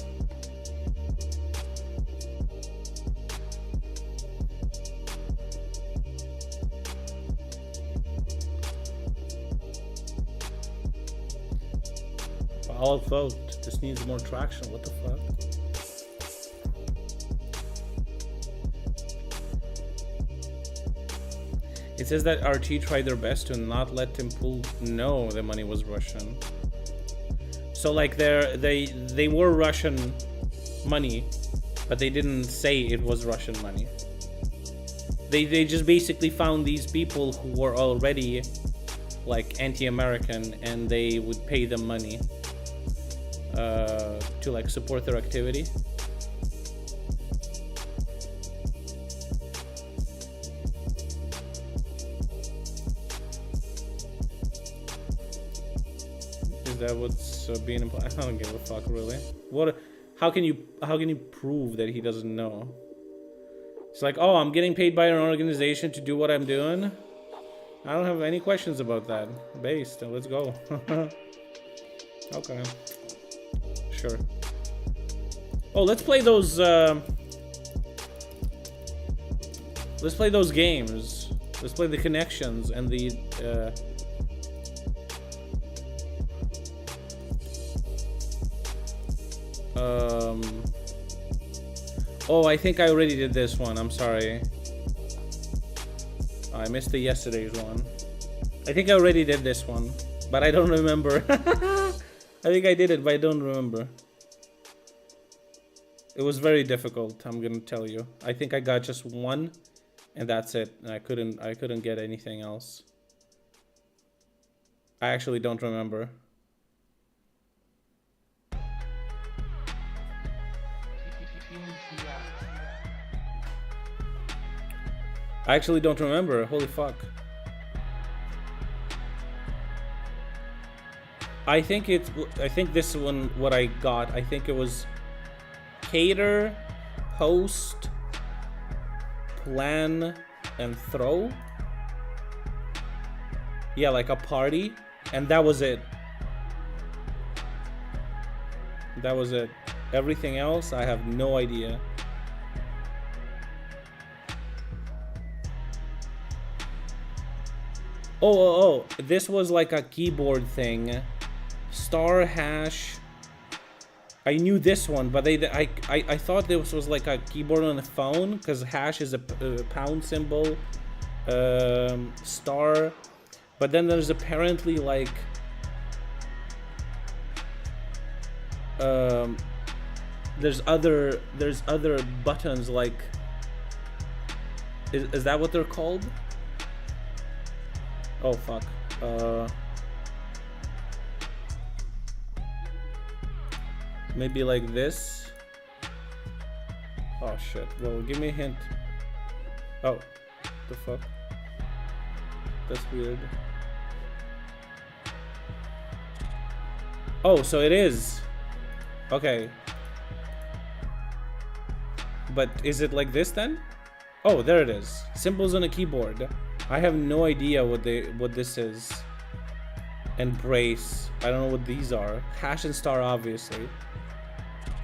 I'll vote. This needs more traction. What the fuck? It says that RT tried their best to not let him pull. No, the money was Russian. So like they were Russian money, but they didn't say it was Russian money. They just basically found these people who were already like anti-American, and they would pay them money to like support their activity. Is that what's being implied? I don't give a fuck, really. What? How can you prove that he doesn't know? It's like, oh, I'm getting paid by an organization to do what I'm doing. I don't have any questions about that. Based. Let's go. Okay. Sure. Oh, let's play those. Let's play those games. Let's play the connections and the. Oh, I think I already did this one. I'm sorry. I missed the yesterday's one. I think I already did this one, but I don't remember. I think I did it, but I don't remember. It was very difficult, I'm gonna tell you. I think I got just one, and that's it. And I couldn't get anything else. I actually don't remember. I actually don't remember. Holy fuck. I think this one, what I got, I think it was cater, host, plan, and throw. Yeah, like a party. And that was it. That was it. Everything else, I have no idea. Oh, this was like a keyboard thing. Star hash. I knew this one, but I thought this was like a keyboard on a phone, because hash is a pound symbol. Star. But then there's apparently like there's other buttons, like is that what they're called? Oh fuck. Maybe like this. Oh shit. Well, give me a hint. Oh, the fuck. That's weird. Oh, so it is. Okay. But is it like this then? Oh, there it is. Symbols on a keyboard. I have no idea what this is. And brace. I don't know what these are. Hash and star, obviously.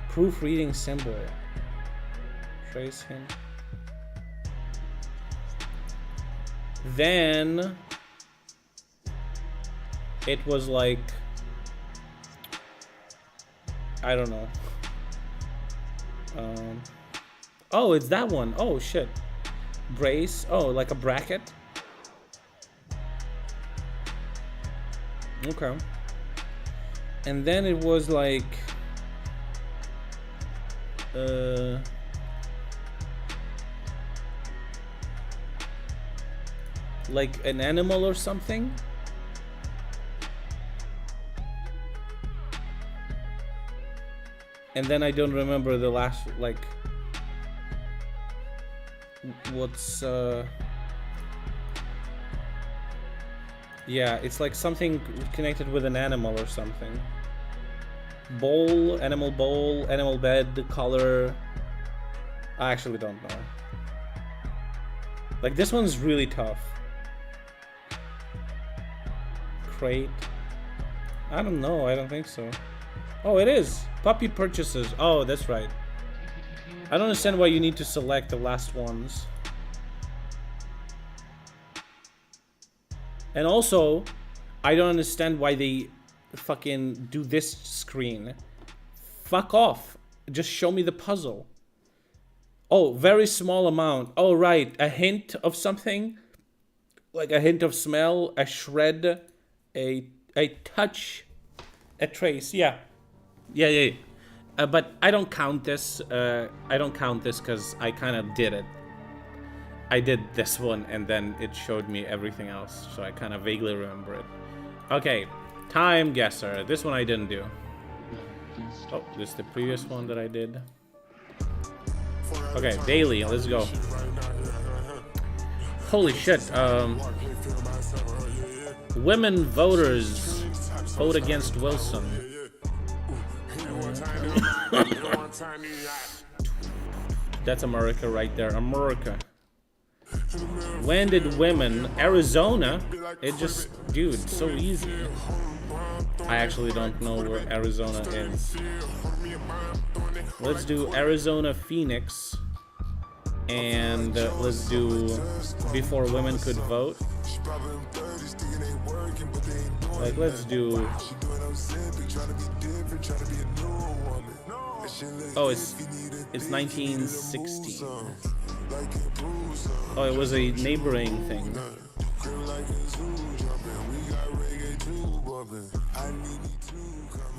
Proofreading symbol. Trace hint. Then it was like, I don't know. Oh, it's that one. Oh shit. Brace. Oh, like a bracket. Okay. And then it was like an animal or something. And then I don't remember the last, like, what's yeah, it's like something connected with an animal or something. Bowl, animal bed, color. I actually don't know. Like, this one's really tough. Crate. I don't know, I don't think so. Oh, it is. Puppy purchases. Oh, that's right. I don't understand why you need to select the last ones. And also, I don't understand why they fucking do this screen. Fuck off. Just show me the puzzle. Oh, very small amount. Oh, right. A hint of something. Like a hint of smell, a shred, a touch, a trace. Yeah. Yeah. But I don't count this. I don't count this because I kind of did it. I did this one and then it showed me everything else. So I kind of vaguely remember it. Okay. Time guesser. This one I didn't do. Oh, this is the previous one that I did. Okay, daily. Let's go. Holy shit. Women voters vote against Wilson. That's America right there. America. When did women... Arizona? It just... Dude, so easy. I actually don't know where Arizona is. Let's do Arizona, Phoenix. And let's do before women could vote. Like, let's do... Oh, it's 1916. Oh, it was a neighboring thing.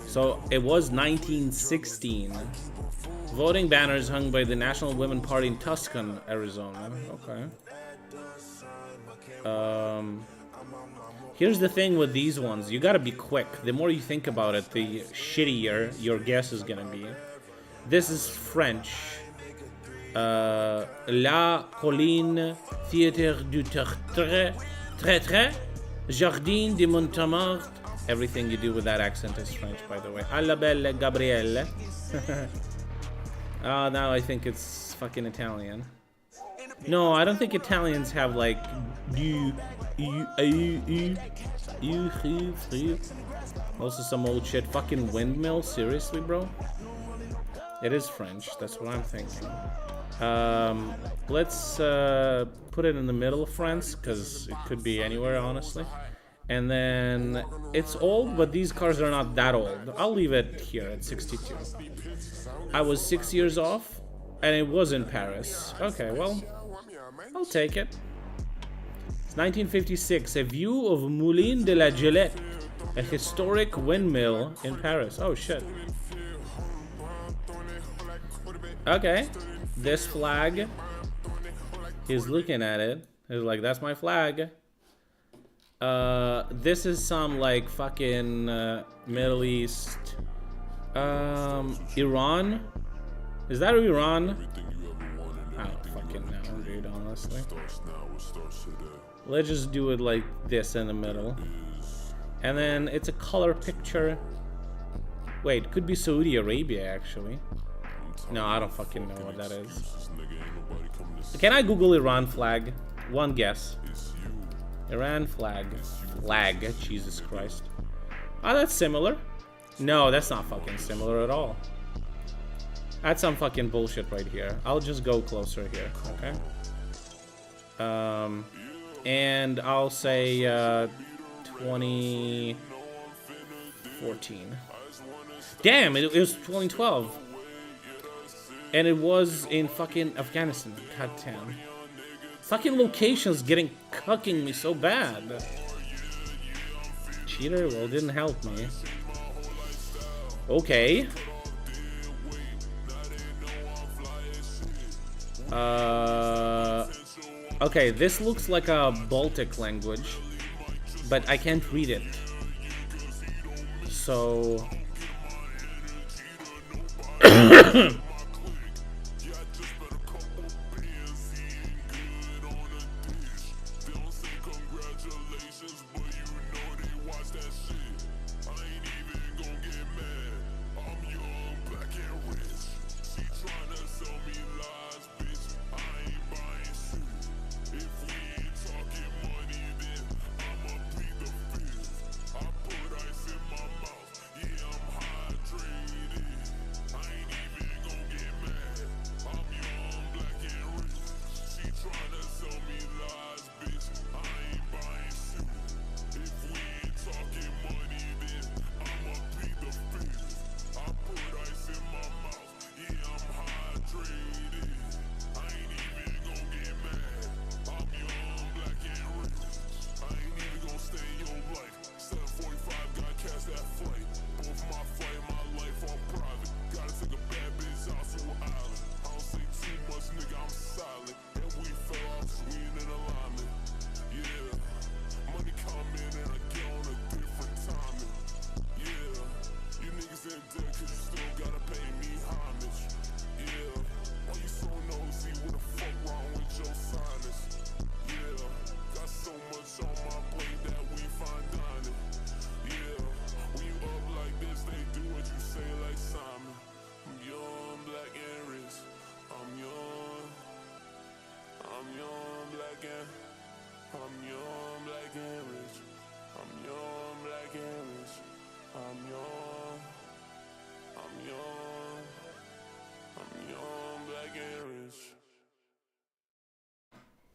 So it was 1916. Voting banners hung by the National Women Party in Tucson, Arizona. Okay. Here's the thing with these ones. You gotta be quick. The more you think about it, the shittier your guess is gonna be. This is French. La Colline, Theatre du Traître, Jardin de Montmartre. Everything you do with that accent is French, by the way. Alla belle Gabrielle. Now I think it's fucking Italian. No, I don't think Italians have like also some old shit. Fucking windmill, seriously, bro? It is French, that's what I'm thinking. Let's put it in the middle of France, because it could be anywhere, honestly. And then it's old, but these cars are not that old. I'll leave it here at 62. I was 6 years off, and it was in Paris. Okay, well, I'll take it. It's 1956, a view of Moulin de la Gillette, a historic windmill in Paris. Oh shit. Okay, this flag, he's looking at it. He's like, that's my flag. This is some like fucking Middle East. Iran? Is that Iran? I don't fucking know, dude, honestly. Let's just do it like this in the middle. And then it's a color picture. Wait, could be Saudi Arabia, actually. No, I don't fucking know what that is. Can I Google Iran flag? One guess. Iran flag. Flag. Jesus Christ. Oh, that's similar. No, that's not fucking similar at all. That's some fucking bullshit right here. I'll just go closer here, okay? And I'll say 2014. Damn, it was 2012. And it was in fucking Afghanistan. God damn. Fucking locations getting cucking me so bad. Cheater? Well, it didn't help me. Okay. Okay, this looks like a Baltic language, but I can't read it. So...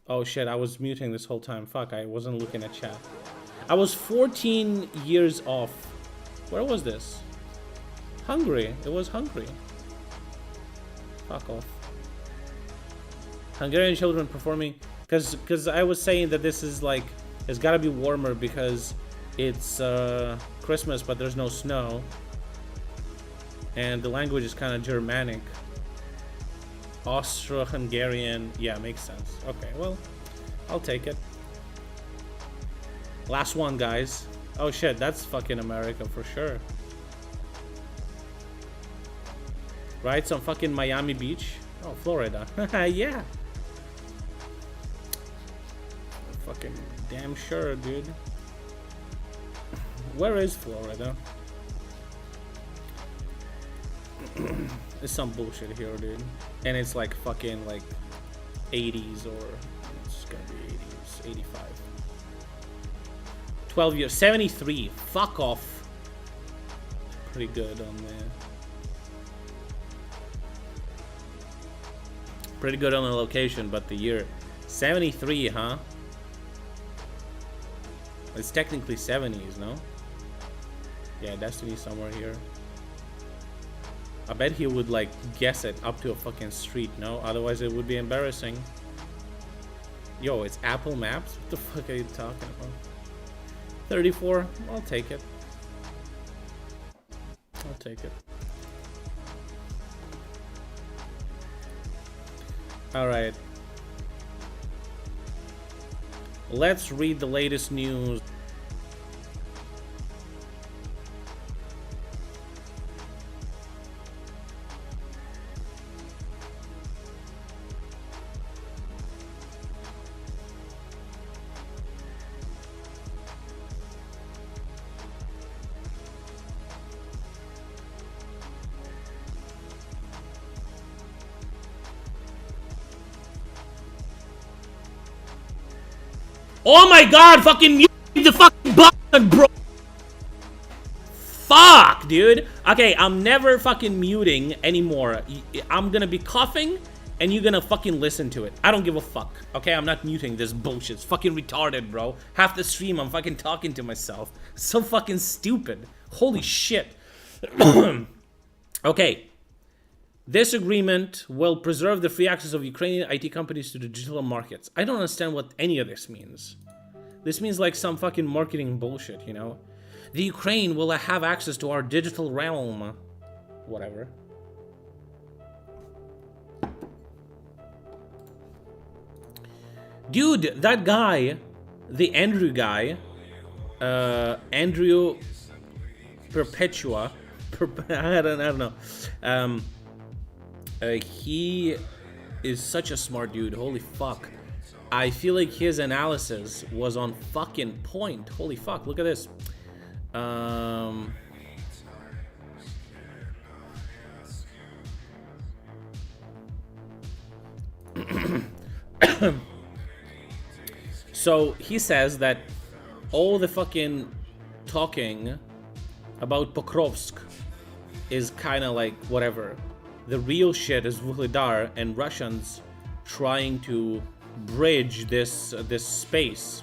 Oh shit, I was muting this whole time. Fuck, I wasn't looking at chat. I was 14 years off. Where was this? Hungary. It was Hungary. Fuck off. Hungarian children performing... Because I was saying that this is like... It's gotta be warmer because it's Christmas, but there's no snow. And the language is kind of Germanic. Austro-Hungarian, yeah, makes sense. Okay, well, I'll take it. Last one, guys. Oh shit, that's fucking America for sure. Right, some fucking Miami Beach. Oh, Florida. Yeah. Fucking damn sure, dude. Where is Florida? It's some bullshit here, dude. And it's like fucking like 80s or it's gonna be 80s, 85. 12 years, 73. Fuck off. Pretty good on there. Pretty good on the location, but the year 73, huh? It's technically 70s, no? Yeah, Destiny somewhere here. I bet he would like guess it up to a fucking street, no? Otherwise it would be embarrassing. Yo, it's Apple Maps? What the fuck are you talking about? 34? I'll take it. I'll take it. Alright. Let's read the latest news. Oh my god, fucking mute the fucking button, bro. Fuck, dude. Okay, I'm never fucking muting anymore. I'm gonna be coughing and you're gonna fucking listen to it. I don't give a fuck. Okay, I'm not muting this bullshit. It's fucking retarded, bro. Half the stream I'm fucking talking to myself. So fucking stupid. Holy shit. Okay. This agreement will preserve the free access of Ukrainian IT companies to the digital markets. I don't understand what any of this means. This means like some fucking marketing bullshit, you know? The Ukraine will have access to our digital realm. Whatever. Dude, that guy, the Andrew guy, Andrew Perpetua, I don't know. He is such a smart dude. Holy fuck. I feel like his analysis was on fucking point. Holy fuck. Look at this. So he says that all the fucking talking about Pokrovsk is kind of like whatever. The real shit is Vuhledar and Russians trying to bridge this space,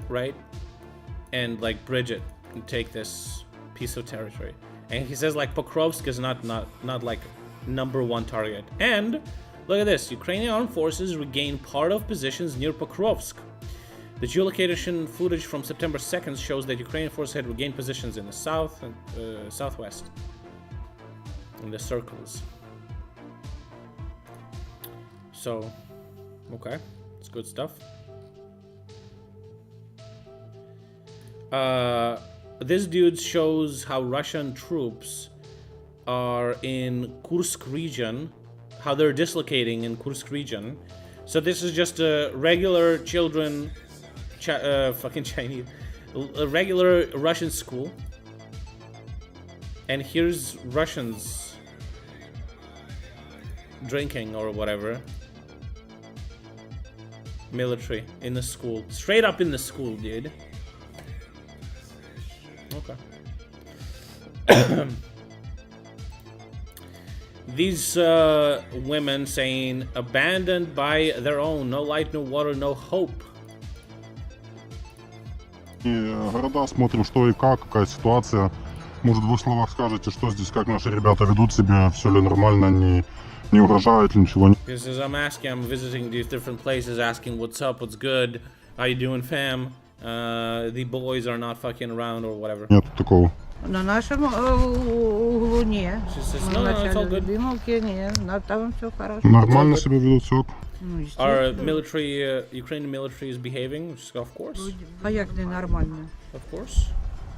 right? And like bridge it and take this piece of territory. And he says like Pokrovsk is not like #1 target. And look at this: Ukrainian armed forces regain part of positions near Pokrovsk. The geolocation footage from September 2nd shows that Ukrainian forces had regained positions in the south and southwest. In the circles. So, okay, it's good stuff. This dude shows how Russian troops are in Kursk region, how they're dislocating in Kursk region. So this is just a regular children, fucking Chinese, a regular Russian school. And here's Russians drinking or whatever. Military in the school. Straight up in the school, dude. Okay. These women saying abandoned by their own. No light, no water, no hope. Города смотрим, что и как, какая ситуация. Может, в двух словах скажете, что здесь, как наши ребята ведут себя, все ли нормально, не угрожают ли ничего? Because as I'm visiting these different places, asking what's up, what's good, how you doing, fam? The boys are not fucking around or whatever. Нет такого. На нашем углу нет. No, it's all good. Нет, там все хорошо. Нормально себя ведут, все. Our military, Ukrainian military is behaving, of course. А як не нормально? Of course.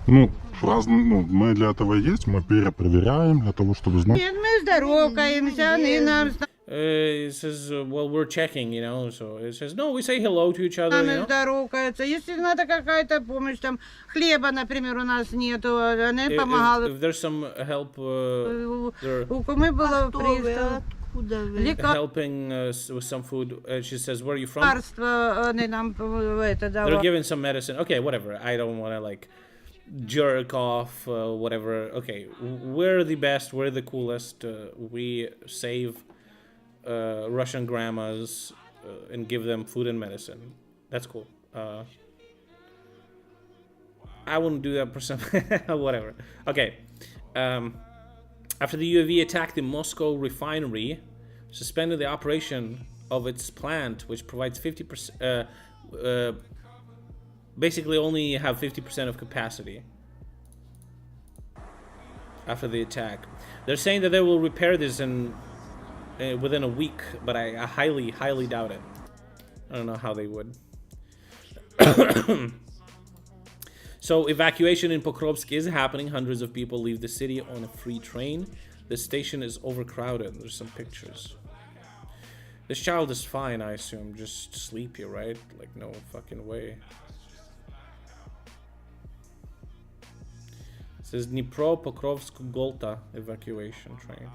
Ну, мы для этого есть, мы перепроверяем, для того, чтобы знать. Нет, мы здороваемся, они нам... It says, well, we're checking, you know, so it says, no, we say hello to each other, you know. Здороваются. Если надо какая-то помощь, там, хлеба, например, у нас нету, они помогали. If there's some help, У кумы было приезд. helping with some food. She says, where are you from? Лекарства They're giving some medicine. Okay, whatever. I don't want to like jerk off, whatever. Okay, we're the best. We're the coolest. We save Russian grandmas and give them food and medicine. That's cool. I wouldn't do that for some. Whatever. Okay. After the UAV attacked the Moscow refinery, suspended the operation of its plant, which provides 50%. Basically, only have 50% of capacity. After the attack, they're saying that they will repair this in within a week, but I highly, highly doubt it. I don't know how they would. So evacuation in Pokrovsk is happening. Hundreds of people leave the city on a free train. The station is overcrowded. There's some pictures. This child is fine, I assume. Just sleepy, right? Like, no fucking way. It says Dnipro, Pokrovsk, Golta evacuation train.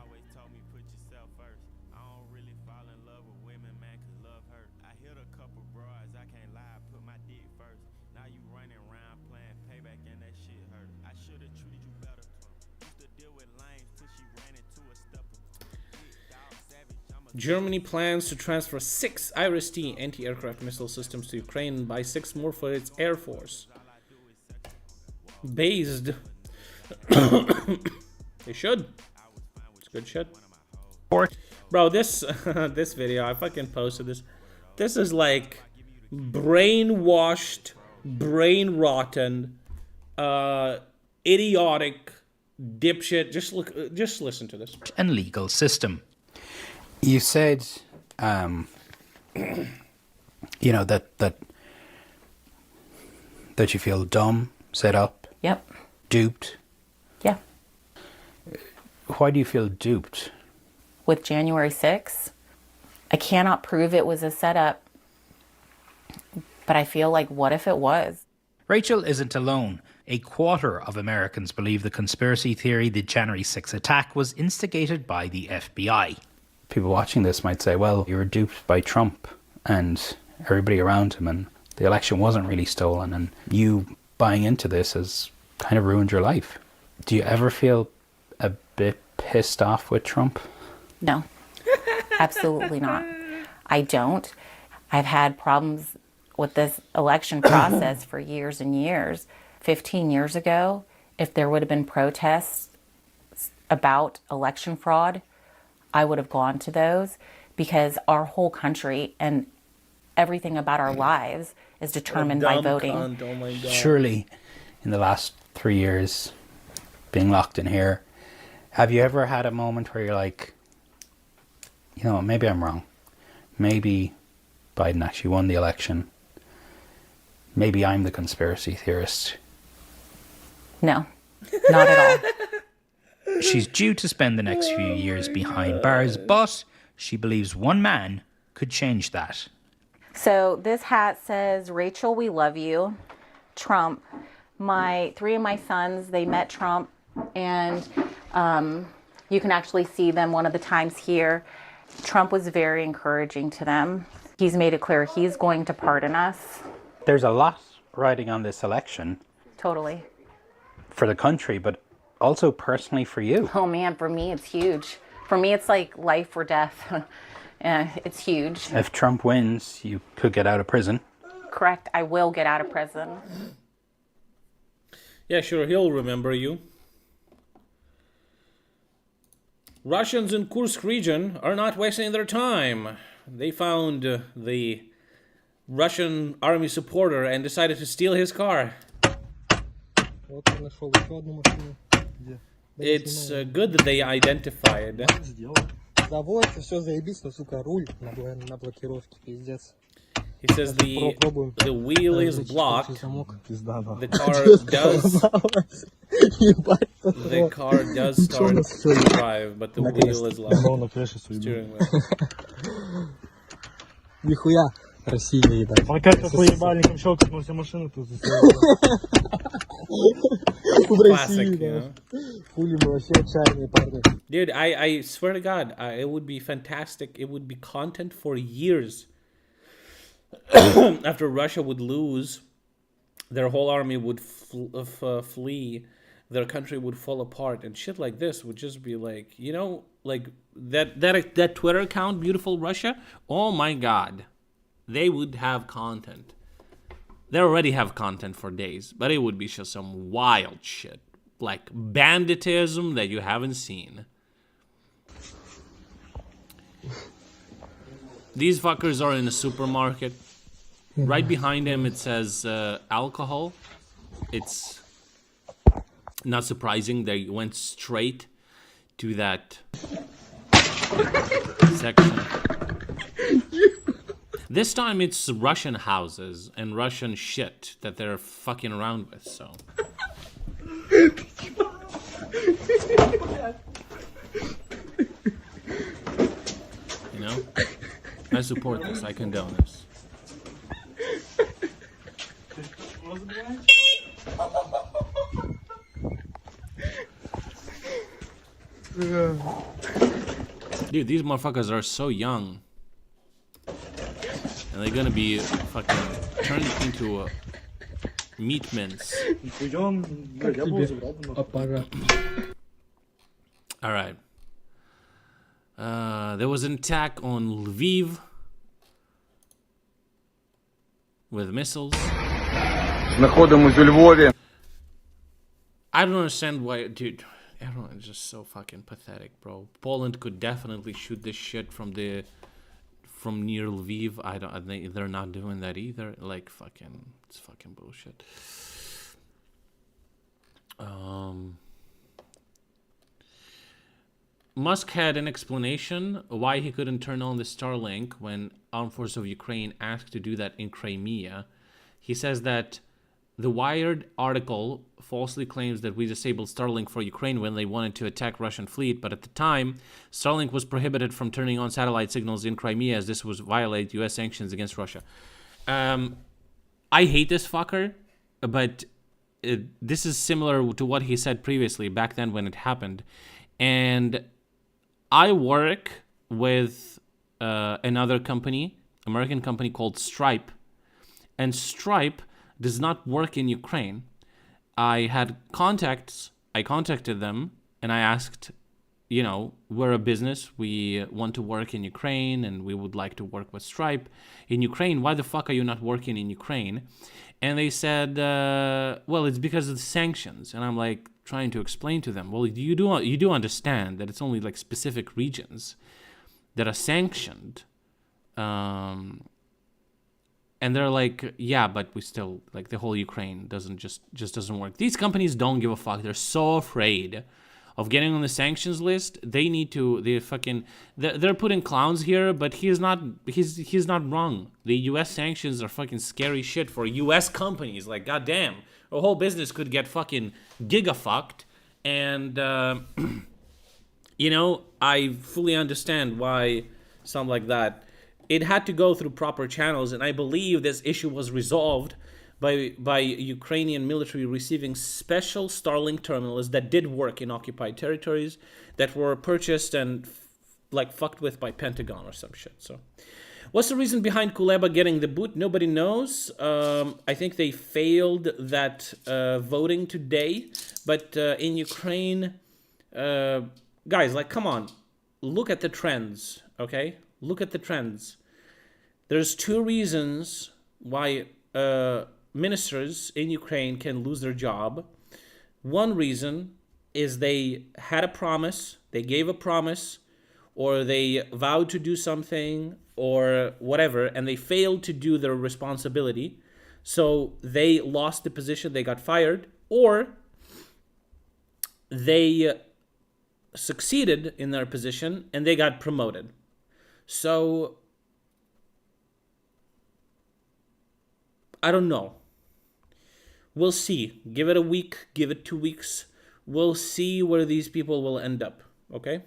Germany plans to transfer 6 Iris-T anti-aircraft missile systems to Ukraine and buy 6 more for its air force. Based. They should. It's good shit. Bro, this this video, I fucking posted this. This is like brainwashed, brain rotten, idiotic dipshit. Just listen to this. And legal system. You said, you know, that you feel dumb, set up. Yep. Duped. Yeah. Why do you feel duped? With January 6th, I cannot prove it was a setup, but I feel like, what if it was? Rachel isn't alone. A quarter of Americans believe the conspiracy theory the January 6th attack was instigated by the FBI. People watching this might say, well, you were duped by Trump and everybody around him, and the election wasn't really stolen, and you buying into this has kind of ruined your life. Do you ever feel a bit pissed off with Trump? No, absolutely not. I don't. I've had problems with this election process for years and years. 15 years ago, if there would have been protests about election fraud, I would have gone to those, because our whole country and everything about our lives is determined by voting. Oh my God. Surely, in the last 3 years, being locked in here, have you ever had a moment where you're like, you know, maybe I'm wrong. Maybe Biden actually won the election. Maybe I'm the conspiracy theorist. No, not at all. She's due to spend the next few years behind bars, but she believes one man could change that. So this hat says, Rachel, we love you. Trump. 3 of my sons, they met Trump, and you can actually see them one of the times here. Trump was very encouraging to them. He's made it clear he's going to pardon us. There's a lot riding on this election. Totally. For the country, but also personally for you. Oh man, for me it's huge. For me it's like life or death. It's huge. If Trump wins, you could get out of prison. Correct, I will get out of prison. Yeah, sure, he'll remember you. Russians in Kursk region are not wasting their time. They found the Russian army supporter and decided to steal his car. It's good that they identified. He says the wheel is blocked. The car does start to drive, but the wheel is locked. Steering wheel. Нихуя Россия, ебать. Он как-то по ебальникам щелкнул, все машины тут застряли. Classic, you know? Dude, I swear to God, it would be fantastic. It would be content for years. After Russia would lose, their whole army would flee, their country would fall apart, and shit like this would just be like, you know, like that Twitter account, Beautiful Russia. Oh my God, they would have content. They already have content for days, but it would be just some wild shit, like banditism that you haven't seen. These fuckers are in a supermarket. Right behind him it says alcohol. It's not surprising they went straight to that section. This time it's Russian houses and Russian shit that they're fucking around with, so. You know? I support this. I condone this. Dude, these motherfuckers are so young. And they're gonna be fucking turned into a meat mince. Alright. There was an attack on Lviv with missiles. I don't understand why, dude. Everyone is just so fucking pathetic, bro. Poland could definitely shoot this shit from near Lviv. They're not doing that either. Like, fucking, it's fucking bullshit. Musk had an explanation why he couldn't turn on the Starlink when Armed Forces of Ukraine asked to do that in Crimea. He says that the Wired article falsely claims that we disabled Starlink for Ukraine when they wanted to attack Russian fleet, but at the time, Starlink was prohibited from turning on satellite signals in Crimea as this was violate U.S. sanctions against Russia. I hate this fucker, but this is similar to what he said previously, back then when it happened. And I work with another company, American company called Stripe, and Stripe does not work in Ukraine. I had contacts, I contacted them, and I asked, you know, we're a business, we want to work in Ukraine, and we would like to work with Stripe in Ukraine. Why the fuck are you not working in Ukraine? And they said, well, it's because of the sanctions. And I'm like, trying to explain to them, well, you do understand that it's only like specific regions that are sanctioned. And they're like, yeah, but we still, like, the whole Ukraine just doesn't work. These companies don't give a fuck. They're so afraid of getting on the sanctions list. They need to, they're putting clowns here, but he's not wrong. The US sanctions are fucking scary shit for US companies. Like, goddamn, a whole business could get fucking giga-fucked. And, you know, I fully understand why something like that. It had to go through proper channels, and I believe this issue was resolved by Ukrainian military receiving special Starlink terminals that did work in occupied territories that were purchased and like fucked with by Pentagon or some shit. So, what's the reason behind Kuleba getting the boot? Nobody knows. I think they failed that voting today, but in Ukraine, guys, like, come on, look at the trends, okay? Look at the trends. There's two reasons why ministers in Ukraine can lose their job. One reason is they had a promise, they gave a promise, or they vowed to do something, or whatever, and they failed to do their responsibility. So they lost the position, they got fired, or they succeeded in their position and they got promoted. So, I don't know. We'll see. Give it a week, give it 2 weeks. We'll see where these people will end up, okay?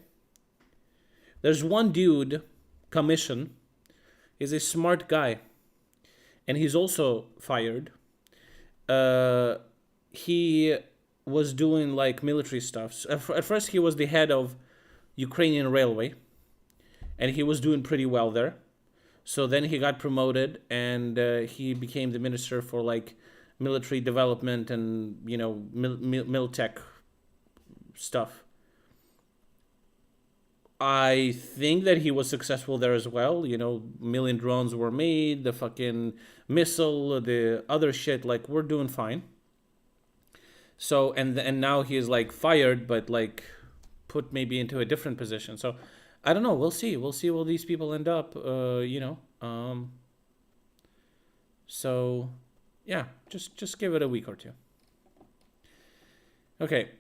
There's one dude, Commission, he's a smart guy, and he's also fired. he was doing like military stuff. So at first he was the head of Ukrainian Railway, and he was doing pretty well there. So then he got promoted, and he became the minister for like military development and, you know, miltech stuff. I think that he was successful there as well. You know, million drones were made, the fucking missile, the other shit, like, we're doing fine. So, and now he is like fired, but like put maybe into a different position. So I don't know. We'll see. We'll see where these people end up, you know. So yeah, just give it a week or two. Okay.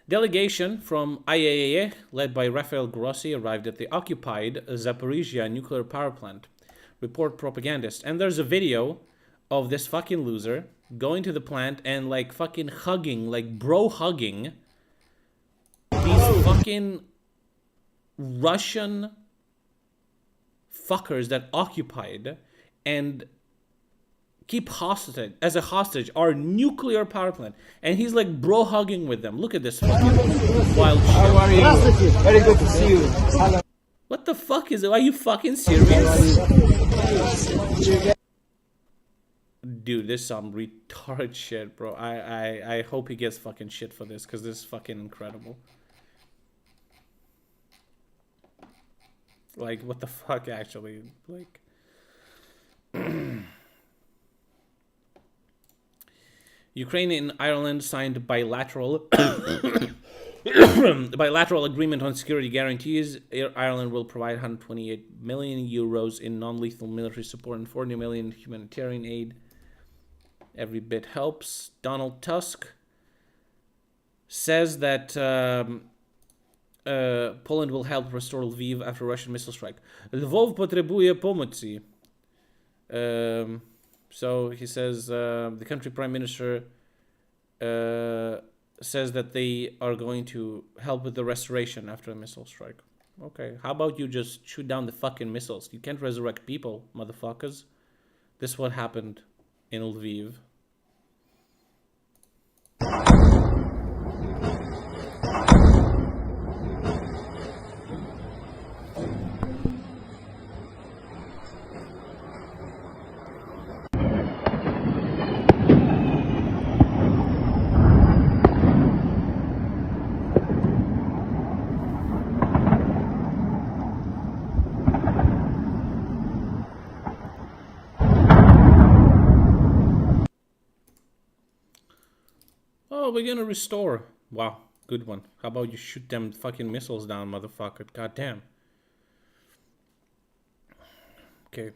Delegation from IAEA, led by Rafael Grossi, arrived at the occupied Zaporizhia nuclear power plant. Report propagandist. And there's a video of this fucking loser going to the plant and like fucking hugging, like bro hugging these fucking Russian fuckers that occupied and keep hostage as a hostage our nuclear power plant, and he's like bro hugging with them. Look at this fucking wild shit. How are you? Very good to see you. Hello. What the fuck is it? Are you fucking serious? Dude, this is some retarded shit, bro. I hope he gets fucking shit for this, because this is fucking incredible. Like, what the fuck, actually? Like... Ukraine and Ireland signed bilateral agreement on security guarantees. Ireland will provide 128 million euros in non-lethal military support and 40 million humanitarian aid. Every bit helps. Donald Tusk says that Poland will help restore Lviv after Russian missile strike. Lvov potrzebuje pomocy. So he says the country prime minister says that they are going to help with the restoration after a missile strike. Okay, how about you just shoot down the fucking missiles? You can't resurrect people, motherfuckers. This is what happened in Lviv. We're gonna restore. Wow, good one. How about you shoot them fucking missiles down, motherfucker? Goddamn. Okay.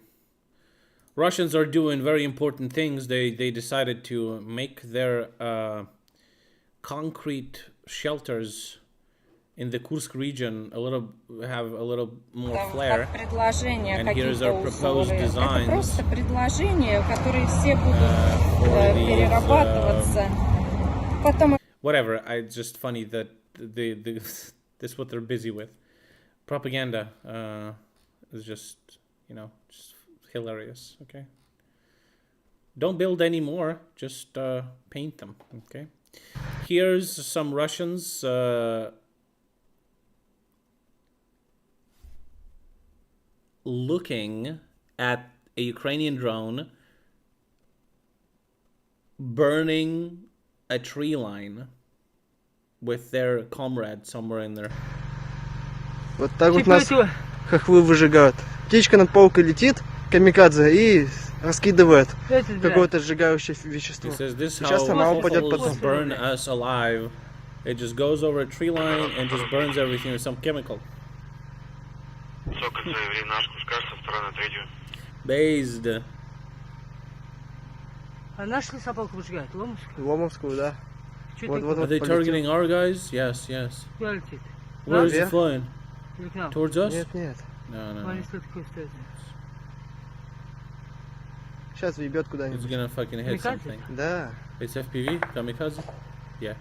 Russians are doing very important things. They decided to make their concrete shelters in the Kursk region have a little more flair. And here's our proposed designs for these, whatever. It's just funny that this is what they're busy with. Propaganda is just, you know, just hilarious. Okay. Don't build any more. Just paint them. Okay. Here's some Russians looking at a Ukrainian drone burning a tree line with their comrade somewhere in there. Вот так вот нас хохлы выжигают. Птичка над полкой летит, камикадзе, и раскидывает какое-то сжигающее вещество. Сейчас она упадет потом. Burn us alive. It just goes over a tree line and just burns everything with some chemical. Based. А наш лесополк выжигает? Ломовскую? Ломовскую, да. Are they targeting our guys? Yes, yes. Where is it flying? Towards us? Нет, нет. No. Сейчас въебет куда-нибудь. It's gonna fucking hit something. Да. It's FPV? Kamikaze? Yeah.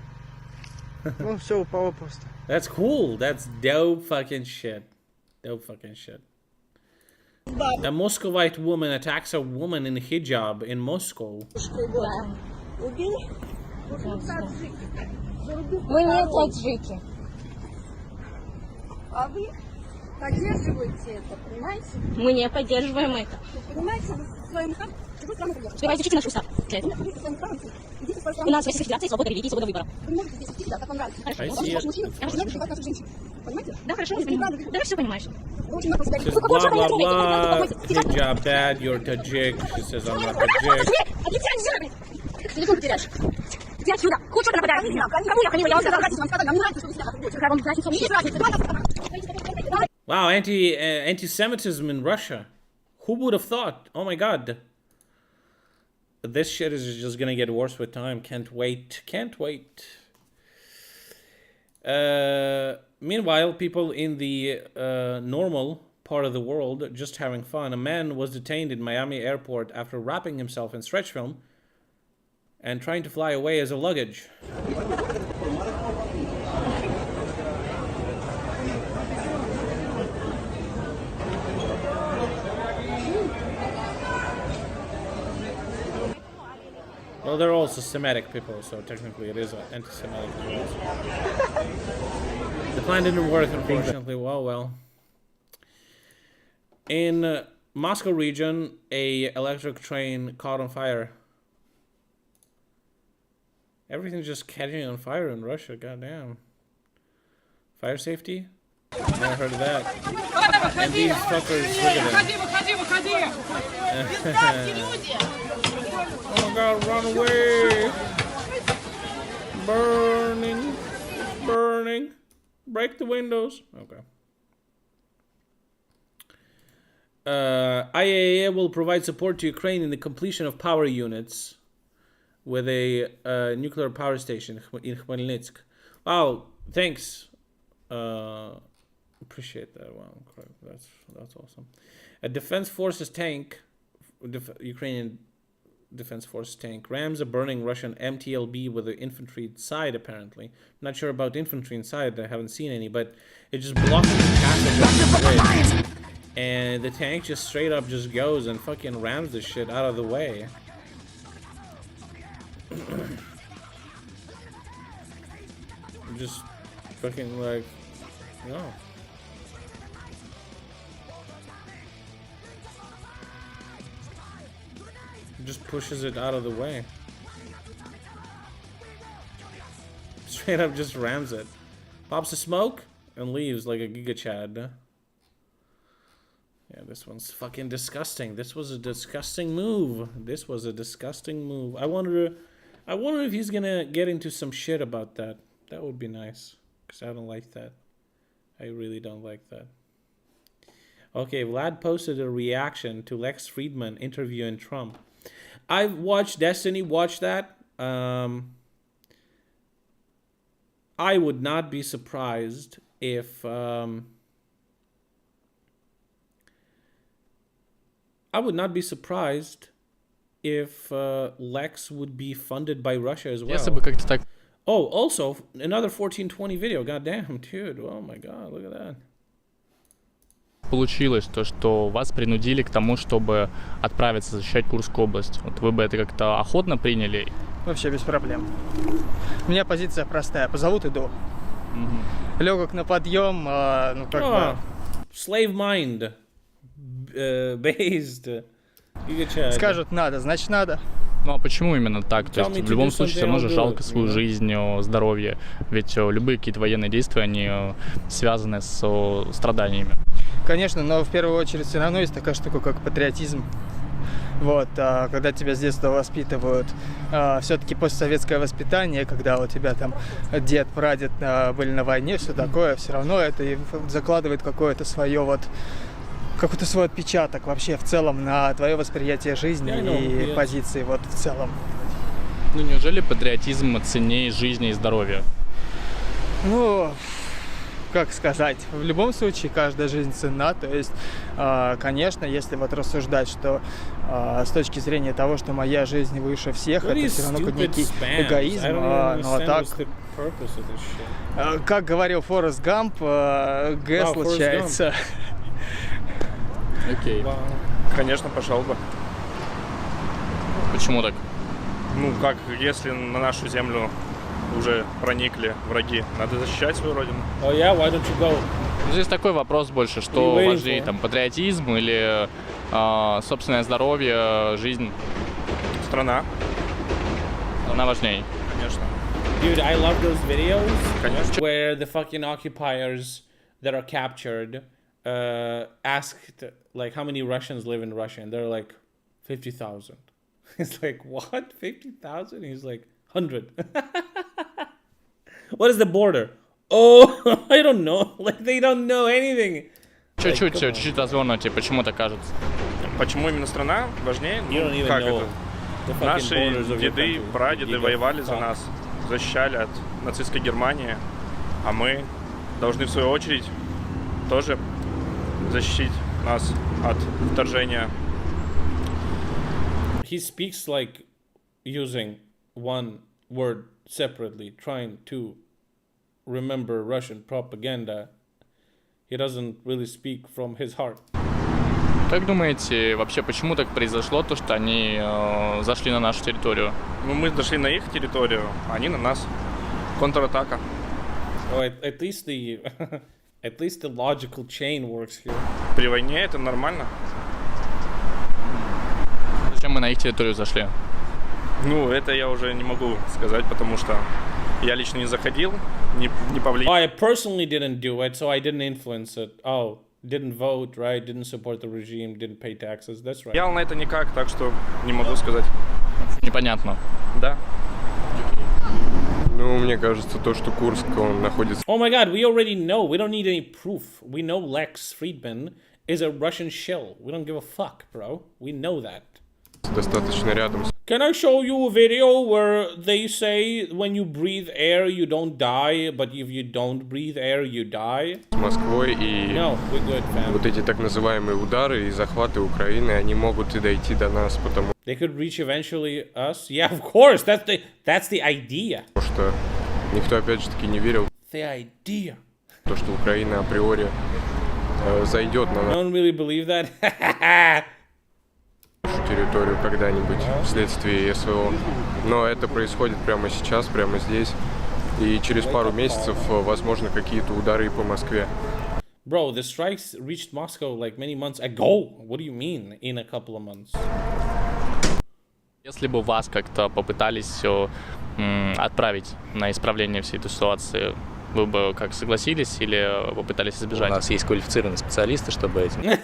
Ну, все упало просто. That's cool. That's dope fucking shit. Dope fucking shit. A Muscovite woman attacks a woman in hijab in Moscow. Убили? Мы не таджики. А вы поддерживаете это, понимаете? Мы не поддерживаем это. Вы понимаете, вы своим устам, чужую страну поддерживаете. Сбивайте чуть-чуть наш устав. У нас Российская Федерация, свобода религии, свобода выбора. Вы можете здесь идти, как вам нравится. Хорошо. Я же не наших женщин. Понимаете? Да, хорошо, я понимаю. Да, все понимаешь. Says blah blah blah. Good job, Dad. You're Tajik. She says I'm not Tajik. Телефон потеряешь. Иди отсюда. Хоть что-то нападаешь. Кому я ходила? Я вам сказала, разница, вам сказала. Нам не нравится, что вы себя хотите. Какая вам разница? Есть разница. Wow, anti-Semitism in Russia. Who would have thought? Oh my God. This shit is just gonna get worse with time. Can't wait. Can't wait. Meanwhile, people in the normal part of the world just having fun. A man was detained in Miami airport after wrapping himself in stretch film and trying to fly away as a luggage. Well, they're also Semitic people, so technically it is anti-Semitic as well. The plan didn't work, unfortunately. Well. In Moscow region, a electric train caught on fire. Everything's just catching on fire in Russia, goddamn. Fire safety? Never heard of that. And these fuckers, look at them. Oh my God, run away! Burning. It's burning. Break the windows. Okay. IAEA will provide support to Ukraine in the completion of power units with a nuclear power station in Khmelnytsk. Wow, thanks. Appreciate that. Wow, that's awesome. A Defense Forces tank, Ukrainian Defense Force tank rams a burning Russian MTLB with the infantry inside, apparently. I'm not sure about infantry inside, I haven't seen any, but it just blocks the passage of the bridge. And the tank just straight up just goes and fucking rams this shit out of the way. Just fucking like, no. Just pushes it out of the way. Straight up just rams it. Pops the smoke and leaves like a Giga Chad. Yeah, this one's fucking disgusting. This was a disgusting move. This was a disgusting move. I wonder if he's gonna get into some shit about that. That would be nice. Because I don't like that. I really don't like that. Okay, Vlad posted a reaction to Lex Friedman interviewing Trump. I've watched Destiny, watch that. I would not be surprised if Lex would be funded by Russia as well. Oh, also another 1420 video. Goddamn, dude. Oh my god, look at that. Получилось то, что вас принудили к тому, чтобы отправиться защищать Курскую область. Вот вы бы это как-то охотно приняли? Вообще без проблем. У меня позиция простая. Позовут, иду. Легок на подъем, ну как бы... Slave mind. Based. Скажут надо, значит надо. Ну а почему именно так? То есть в любом случае все равно же жалко свою жизнь, здоровье. Ведь любые какие-то военные действия, они связаны с страданиями. Конечно, но в первую очередь все равно есть такая штука, как патриотизм. Вот, когда тебя с детства воспитывают, все-таки постсоветское воспитание, когда у тебя там дед, прадед были на войне, все такое, все равно это закладывает какое-то свое вот, какой-то свой отпечаток вообще в целом на твое восприятие жизни и позиции вот в целом. Ну неужели патриотизм ценнее жизни и здоровья? Ну, как сказать, в любом случае каждая жизнь ценна, то есть, конечно, если вот рассуждать, что с точки зрения того, что моя жизнь выше всех, это все равно некий эгоизм, но так, как говорил Форест Гамп, Г случается. Окей. Конечно, пошел бы. Почему так? Ну, как если на нашу землю уже проникли враги, надо защищать свою родину. Oh yeah, why don't you go? Здесь такой вопрос больше, что важнее, там, патриотизм или собственное здоровье, жизнь? Страна. Страна важнее. Конечно. Dude, I love those videos Конечно. where the fucking occupiers that are captured asked, like, how many Russians live in Russia? And they're like, 50,000. It's like, what? 50,000? He's like, 100. What is the border? Oh, I don't know. Like, they don't know anything. Чуть-чуть развернуте, почему так кажется? Почему именно страна важнее? You don't even Как know это? the fucking Наши borders of your деды, country. прадеды You воевали got за fucked. нас, защищали от нацистской Германии, а мы должны в свою очередь тоже защитить нас от вторжения. He speaks like using one word separately, trying to remember Russian propaganda. He doesn't really speak from his heart. Как думаете, вообще почему так произошло, то, что они зашли на нашу территорию? Ну, мы зашли на их территорию, они на нас. Контратака. Oh, at least the at least the logical chain works here. При войне это нормально. Зачем мы на их территорию зашли? Ну, это я уже не могу сказать, потому что я лично не заходил, не повлиял. I personally didn't do it, so I didn't influence it. Oh, didn't vote, right? Didn't support the regime, didn't pay taxes. That's right. Я на это никак, так что не могу сказать. Непонятно. Да. Ну, мне кажется, то, что Курск, он находится... Oh my god, we already know. We don't need any proof. We know Lex Friedman is a Russian shill. We don't give a fuck, bro. We know that. Достаточно рядом с Can I show you a video where they say when you breathe air you don't die, but if you don't breathe air you die? Москвой, и No, we're good, fam. вот эти так называемые удары и захваты Украины, они могут и дойти до нас, потому They could reach eventually us. Yeah, of course. That's the idea. что никто, опять же таки, не верил The idea. в то, что Украина априори зайдет на I нашу don't really believe that. территорию когда-нибудь вследствие СВО. Но это происходит прямо сейчас, прямо здесь. И через пару месяцев, возможно, какие-то удары и по Москве. Bro, the strikes reached Moscow like many months ago. What do you mean, in a couple of months? Если бы вас как-то попытались все отправить на исправление всей этой ситуации, вы бы как согласились или попытались избежать? У нас есть квалифицированные специалисты, чтобы этим...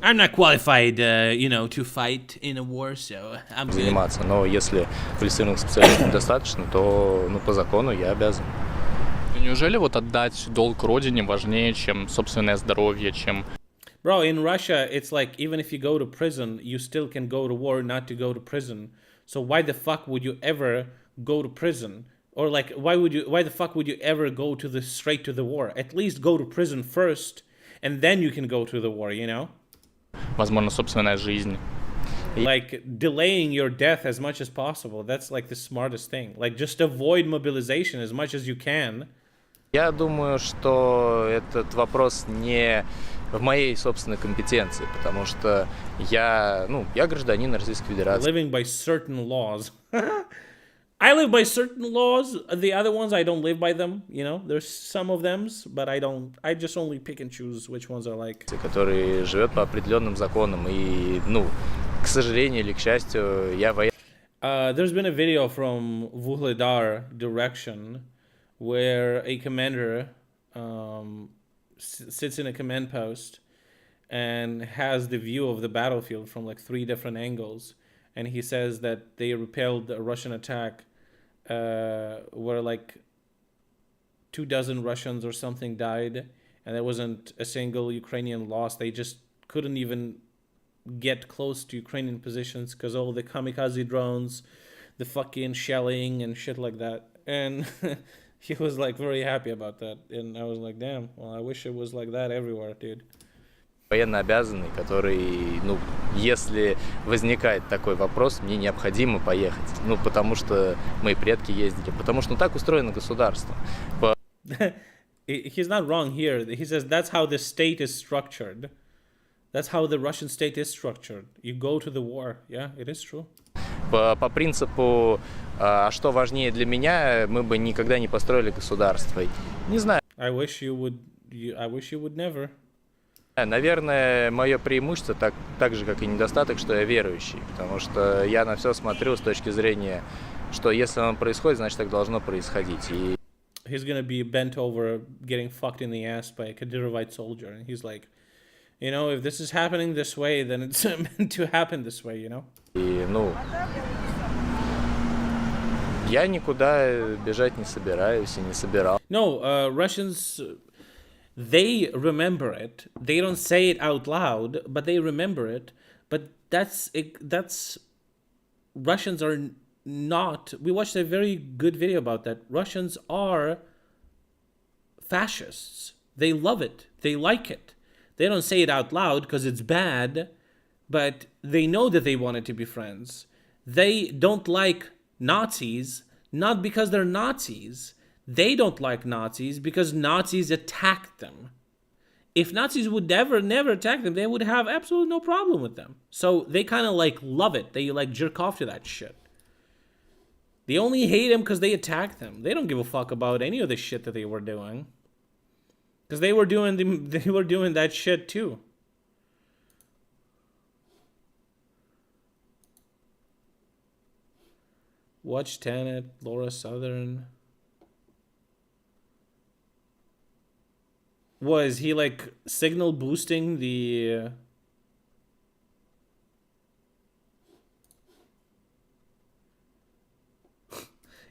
I'm not qualified, to fight in a war, so I'm заниматься. Но если квалифицированных специалистов недостаточно, то по закону я обязан. Неужели вот отдать долг родине важнее, чем собственное здоровье, чем... Bro, in Russia, it's like even if you go to prison, you still can go to war not to go to prison. So why the fuck would you ever go to prison? Or like, why the fuck would you ever go straight to the war? At least go to prison first, and then you can go to the war, you know? Возможно, собственная жизнь. Like, delaying your death as much as possible. That's like the smartest thing. Like, just avoid mobilization as much as you can. Я думаю, что этот вопрос не в моей собственной компетенции, потому что я гражданин Российской Федерации. Living by certain laws. I live by certain laws. The other ones, I don't live by them. You know, there's some of them, but I don't. I just only pick and choose which ones I like. Который живет по определенным законам. И, к сожалению или к счастью, я военный. There's been a video from Vuhledar direction where a commander sits in a command post and has the view of the battlefield from like 3 different angles. And he says that they repelled a Russian attack where like 24 Russians or something died, and there wasn't a single Ukrainian loss. They just couldn't even get close to Ukrainian positions because all the kamikaze drones, the fucking shelling and shit like that. And he was like very happy about that. And I was like, damn, well, I wish it was like that everywhere, dude. Военно обязанный, который, если возникает такой вопрос, мне необходимо поехать. Потому что мои предки ездили, потому что так устроено государство. He's not wrong here. He says that's how the state is structured. That's how the Russian state is structured. You go to the war. Yeah, it is true. По принципу, а что важнее для меня, мы бы никогда не построили государство. Не знаю. I wish you would never. Наверное, мое преимущество так же, как и недостаток, что я верующий. Потому что я на все смотрю с точки зрения, что если оно происходит, значит, так должно происходить. И he's gonna be bent over, getting fucked in the ass by a Kadyrivite soldier, and he's like, you know, if this is happening this way, then it's meant to happen this way, you know. И, ну, я никуда бежать не собираюсь и не собирал. No, Russians, they remember it. They don't say it out loud, but they remember it. But that's Russians are not. We watched a very good video about that. Russians are fascists. They love it. They like it. They don't say it out loud because it's bad, but they know that they wanted to be friends. They don't like Nazis, not because they're Nazis. They don't like Nazis because Nazis attacked them. If Nazis would never attack them, they would have absolutely no problem with them. So they kind of like love it. They like jerk off to that shit. They only hate them because they attacked them. They don't give a fuck about any of the shit that they were doing. Because they were doing that shit too. Watch Tenet, Laura Southern. Was he like signal boosting the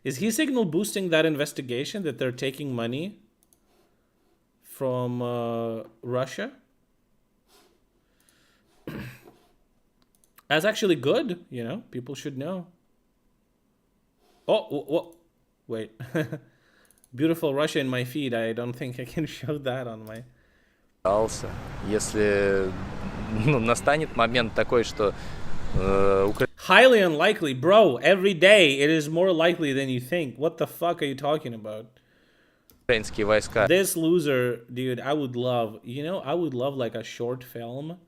Is he signal boosting that investigation that they're taking money from Russia? That's actually good, you know. People should know. Oh, wait. Beautiful Russia in my feed. I don't think I can show that on my... Если настанет момент такой, что highly unlikely, bro. Every day it is more likely than you think. What the fuck are you talking about? украинские войска. This loser, dude, I would love like a short film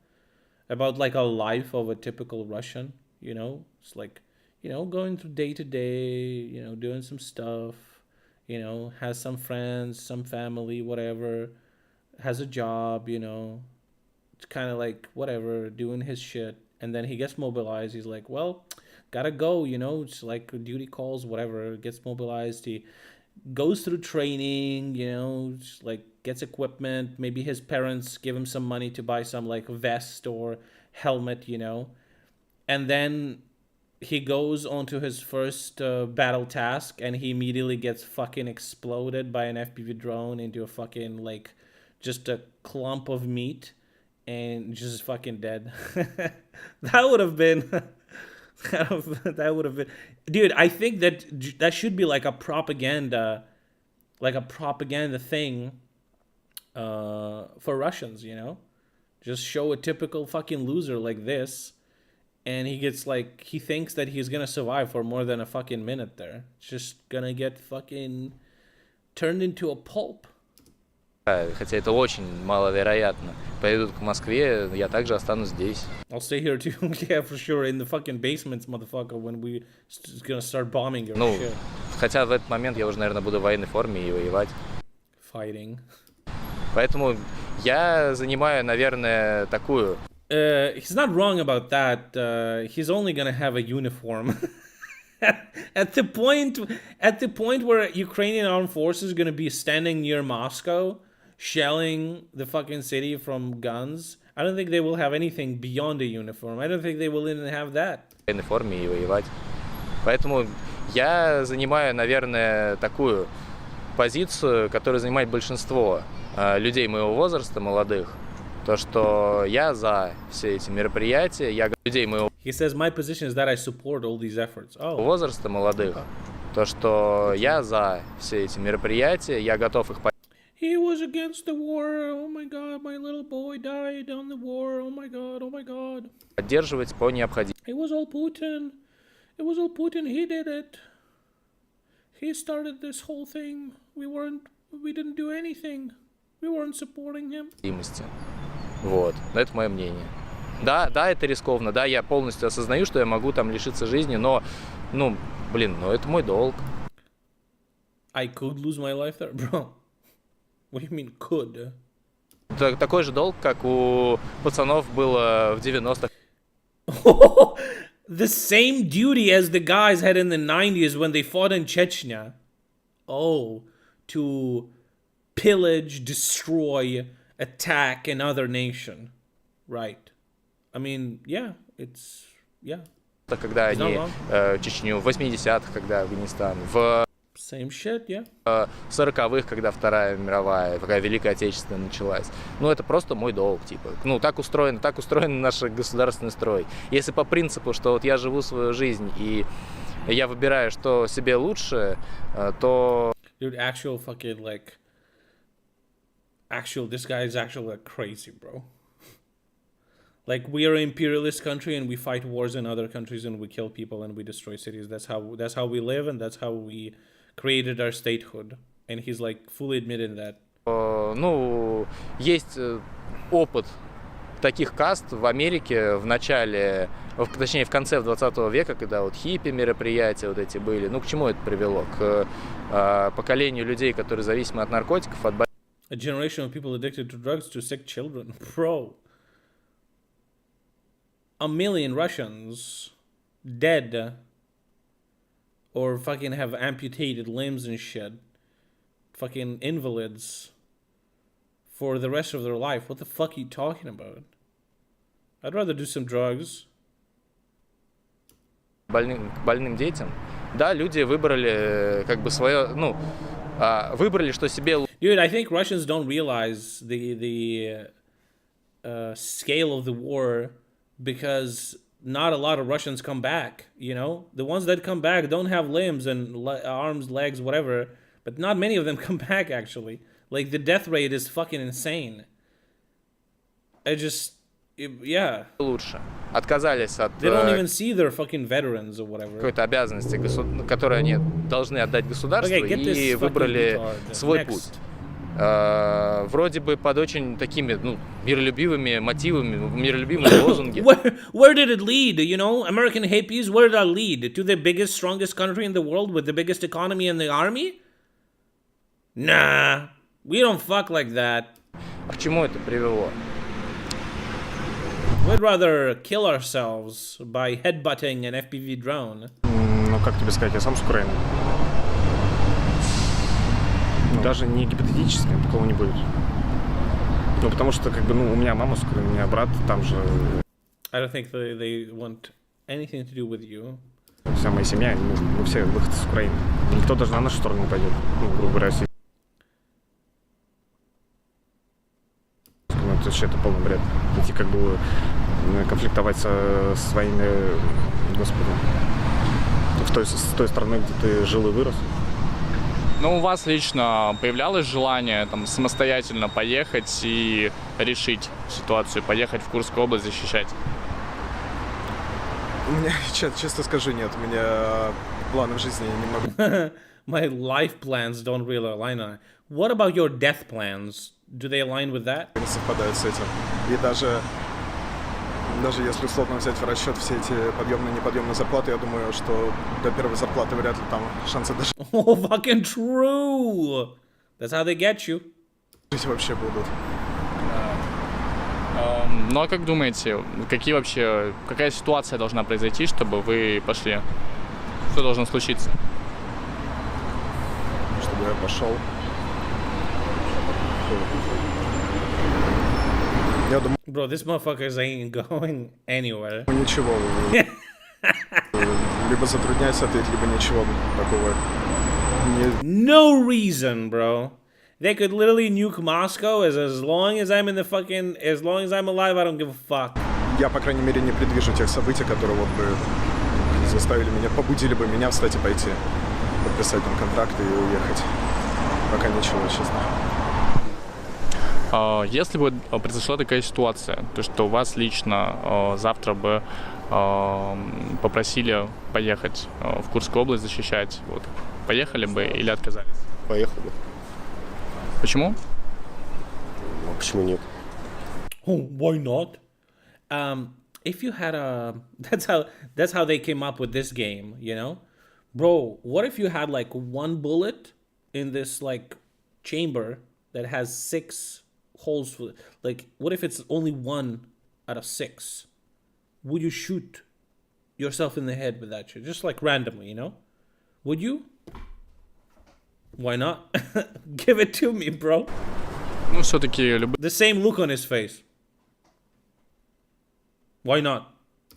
about like a life of a typical Russian, you know? It's like, you know, going through day to day, you know, doing some stuff, you know, has some friends, some family, whatever, has a job, you know, it's kind of like whatever, doing his shit. And then he gets mobilized. He's like, well, gotta go, you know, it's like duty calls, whatever, gets mobilized. He goes through training, you know, just like gets equipment. Maybe his parents give him some money to buy some like vest or helmet, you know. And then he goes onto his first battle task and he immediately gets fucking exploded by an FPV drone into a fucking like just a clump of meat and just fucking dead. That would have been dude, I think that should be like a propaganda thing for Russians, you know. Just show a typical fucking loser like this, and he gets like, he thinks that he's gonna survive for more than a fucking minute there. It's just gonna get fucking turned into a pulp. Хотя это очень маловероятно. Поедут к Москве, я также останусь здесь. I'll stay here too, yeah, for sure, in the fucking basements, motherfucker, when we gonna start bombing your shit. Хотя в этот момент я уже, наверное, буду в военной форме и воевать. Fighting. Поэтому я занимаю, наверное, такую... He's not wrong about that. He's only gonna have a uniform. At the point where Ukrainian armed forces are gonna be standing near Moscow, shelling the fucking city from guns, I don't think they will have anything beyond a uniform. I don't think they will even have that. В военной форме и воевать. Поэтому я занимаю, наверное, такую позицию, которую занимает большинство людей моего возраста, молодых. То, что я за все эти мероприятия, я людей моего He says my position is that I support all these efforts. возраста, молодых. То, что я за все эти мероприятия, я готов их He was against the war. Oh my god, my little boy died on the war. Oh my god, oh my god. поддерживать по необходимости. It was all Putin. It was all Putin. He did it. He started this whole thing. We didn't do anything. We weren't supporting him. Вот, но это мое мнение. Да, это рискованно, да, я полностью осознаю, что я могу там лишиться жизни, но, ну, блин, ну это мой долг. I could lose my life there, bro. What do you mean could? Такой же долг, как у пацанов было в 90-х. The same duty as the guys had in the 90s when they fought in Chechnya. Oh, to pillage, destroy, attack another nation. Right. I mean, yeah, it's, yeah. Когда они Чечню, в 80-х, когда Афганистан, в Same shit, yeah. 40-х, когда Вторая мировая, когда Великая Отечественная началась. Ну, это просто мой долг, типа. Ну, так устроен наш государственный строй. Если по принципу, что вот я живу свою жизнь, и я выбираю, что себе лучше, то... Dude, this guy is actually like crazy, bro. Like, we are an imperialist country and we fight wars in other countries and we kill people and we destroy cities. That's how we live and that's how we created our statehood. And he's like fully admitted that. Ну, есть опыт таких каст в Америке в начале, точнее в конце 20 века, когда вот хиппи мероприятия вот эти были. Ну, к чему это привело? К поколению людей, которые зависимы от наркотиков, от... A generation of people addicted to drugs, to sick children. Bro. 1 million Russians dead or fucking have amputated limbs and shit. Fucking invalids for the rest of their life. What the fuck are you talking about? I'd rather do some drugs. Больным детям. Да, люди выбрали как бы свое, ну, выбрали, что себе... Dude, I think Russians don't realize the scale of the war because not a lot of Russians come back, you know? The ones that come back don't have limbs and arms, legs, whatever, but not many of them come back, actually. Like, the death rate is fucking insane. Yeah. Лучше. Отказались от... They don't even see their fucking veterans or whatever. Какой-то обязанности, которые они должны отдать государству, и выбрали свой путь. Вроде бы под очень такими, ну, миролюбивыми мотивами, миролюбивыми лозунги. Where did it lead? You know, American hippies, where did that lead? To the biggest, strongest country in the world with the biggest economy and the army? Nah, we don't fuck like that. К чему это привело? We'd rather kill ourselves by headbutting an FPV drone. Ну, как тебе сказать, я сам с Украины. Даже не гипотетически такого не будет. Ну, потому что, как бы, ну, у меня мама с Украины, у меня брат там же. I don't think they want anything to do with you. Вся моя семья, мы все выходцы с Украины. Никто даже на нашу сторону не пойдет, ну, грубо говоря, Россия. Ну, это вообще полный бред. Идти как бы конфликтовать со своими, господи, с той страной, где ты жил и вырос. Ну, у вас лично появлялось желание там самостоятельно поехать и решить ситуацию, поехать в Курскую область защищать? У меня, честно скажу, нет. У меня планы в жизни немного... My life plans don't really align. What about your death plans? Do they align with that? Не совпадают с этим. И даже если условно взять в расчет все эти подъемные и неподъемные зарплаты, я думаю, что до первой зарплаты вряд ли там шансы даже... Oh, fucking true! That's how they get you. Жить вообще будут. Ну а как думаете, какая ситуация должна произойти, чтобы вы пошли? Что должно случиться? Чтобы я пошел. Bro, this motherfucker ain't going anywhere. Ничего. Либо затрудняется ответить, либо ничего такого. No reason, bro. They could literally nuke Moscow as long as I'm alive, I don't give a fuck. Я, по крайней мере, не предвижу тех событий, которые вот бы побудили бы меня встать и пойти, подписать там контракт и уехать. Пока ничего, честно. Если бы произошла такая ситуация, то что вас лично завтра бы попросили поехать в Курскую область защищать, вот, поехали бы или отказались? Поехал бы. Почему? Почему нет? Oh, why not? if you had that's how they came up with this game, you know? Bro, what if you had like one bullet in this like chamber that has 6 holes for, like, what if it's only 1 out of 6? Would you shoot yourself in the head with that shit? Just like randomly, you know? Would you? Why not? Give it to me, bro. Ну, все-таки The same look on his face. Why not?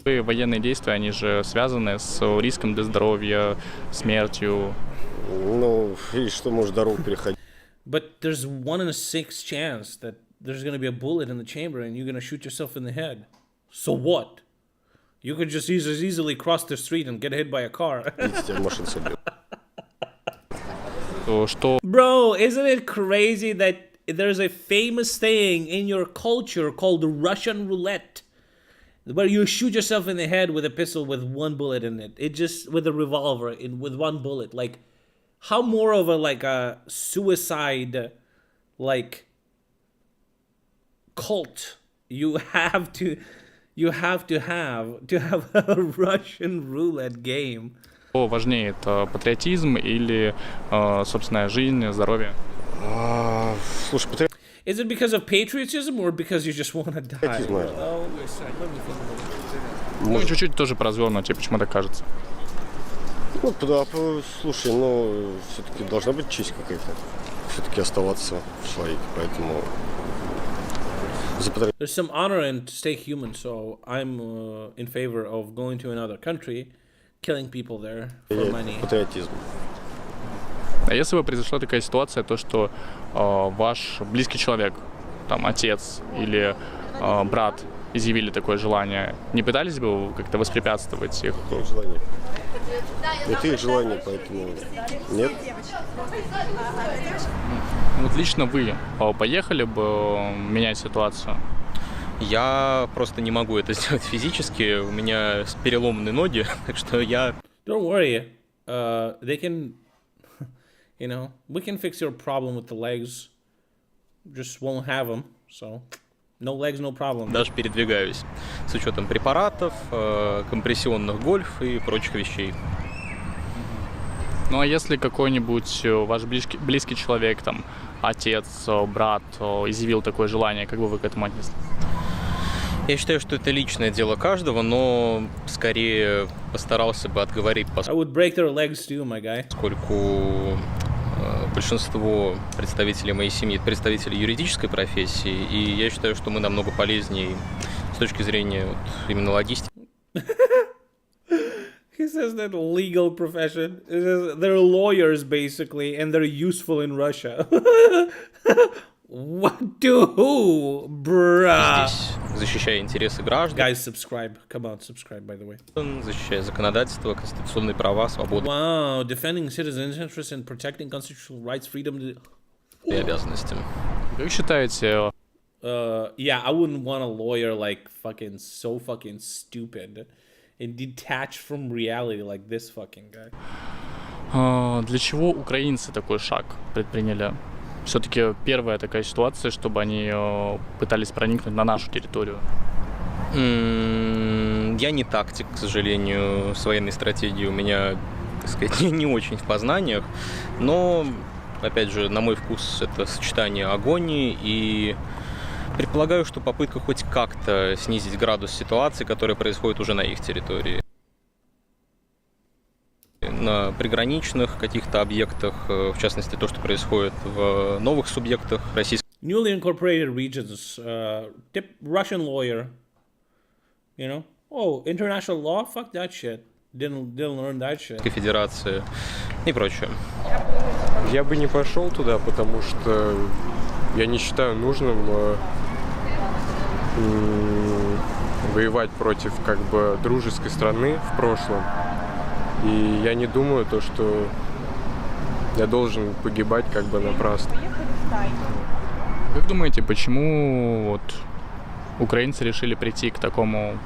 любые военные действия, они же связаны с риском для здоровья, смертью. Ну, и что может дорогу переходить? But there's 1 in a 6 chance that there's gonna be a bullet in the chamber and you're gonna shoot yourself in the head. So what? You could just easily cross the street and get hit by a car. Bro, isn't it crazy that there's a famous thing in your culture called Russian roulette, where you shoot yourself in the head with a pistol with 1 bullet in it. It just, with a revolver with 1 bullet. Like, how more of a, like, a suicide, like, cult you have to have a Russian roulette game? Что важнее, это патриотизм или собственная жизнь, здоровье? Слушай, Is it because of patriotism or because you just want to die? Oh, Ну, чуть-чуть тоже по-развернуте, почему так кажется? Ну, да, слушай, ну, все-таки должна быть честь какая-то. Все-таки оставаться в своей, поэтому... There's some honor in to stay human, so I'm in favor of going to another country, killing people there for money. Патриотизм. А если бы произошла такая ситуация, то что ваш близкий человек, там отец или брат изъявили такое желание, не пытались бы вы как-то воспрепятствовать их? Их желание. Это их желание, поэтому нет. Вот лично вы поехали бы менять ситуацию? Я просто не могу это сделать физически, у меня переломаны ноги, так что я... Don't worry, they can, you know, we can fix your problem with the legs, just won't have them, so no legs, no problem. Даже передвигаюсь с учетом препаратов, компрессионных гольф и прочих вещей. Ну а если какой-нибудь ваш близкий человек, там, отец, брат, изъявил такое желание, как бы вы к этому отнеслись? Я считаю, что это личное дело каждого, но скорее постарался бы отговорить, I would break their legs too, my guy. Поскольку большинство представителей моей семьи — представители юридической профессии, и я считаю, что мы намного полезнее с точки зрения вот, именно логистики. He says that legal profession. They're lawyers, basically, and they're useful in Russia. What to who, bruh? Здесь, защищая интересы граждан. Guys, subscribe. Come on, subscribe, by the way. Защищая законодательство, конституционные права, свободы. Wow, defending citizens' interests and protecting constitutional rights, freedom и обязанности. Как считаете? Yeah, I wouldn't want a lawyer like fucking so fucking stupid and detached from reality like this fucking guy. Для чего украинцы такой шаг предприняли? Все-таки первая такая ситуация, чтобы они пытались проникнуть на нашу территорию. Я не тактик, к сожалению, с военной стратегией у меня, так сказать, не очень в познаниях, но, опять же, на мой вкус, это сочетание агонии и предполагаю, что попытка хоть как-то снизить градус ситуации, которая происходит уже на их территории. На приграничных каких-то объектах, в частности, то, что происходит в новых субъектах российской. Newly incorporated regions, Russian lawyer, you know? Oh, international law? Fuck that shit. Didn't learn that shit. Федерации и прочее. Я бы не пошел туда, потому что я не считаю нужным воевать против как бы дружеской страны в прошлом. И я не думаю, то, что я должен погибать как бы напрасно. Как думаете, почему вот украинцы решили прийти к такому...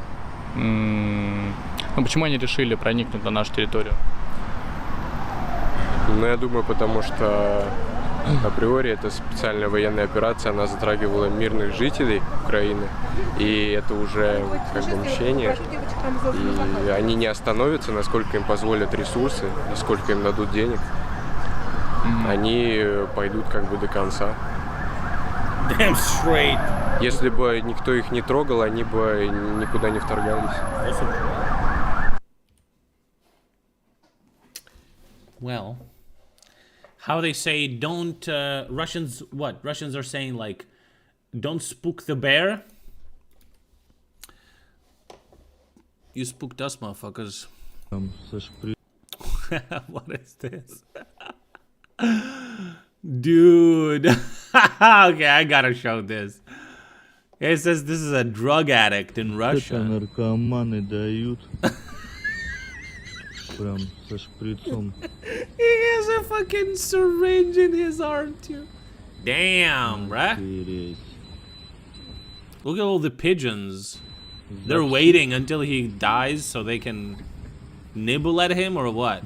Ну, почему они решили проникнуть на нашу территорию? Ну, я думаю, потому что Априори это специальная военная операция, она затрагивала мирных жителей Украины, и это уже как бы мщение, и они не остановятся, насколько им позволят ресурсы, насколько им дадут денег, они пойдут как бы до конца. Damn straight. Если бы никто их не трогал, они бы никуда не вторгались. Well, how they say don't Russians what? Russians are saying like don't spook the bear. You spooked us, motherfuckers. What is this? Dude. Okay, I gotta show this. It says this is a drug addict in Russia. He has a fucking syringe in his arm too. Damn, bruh. Look at all the pigeons. They're waiting until he dies so they can nibble at him or what?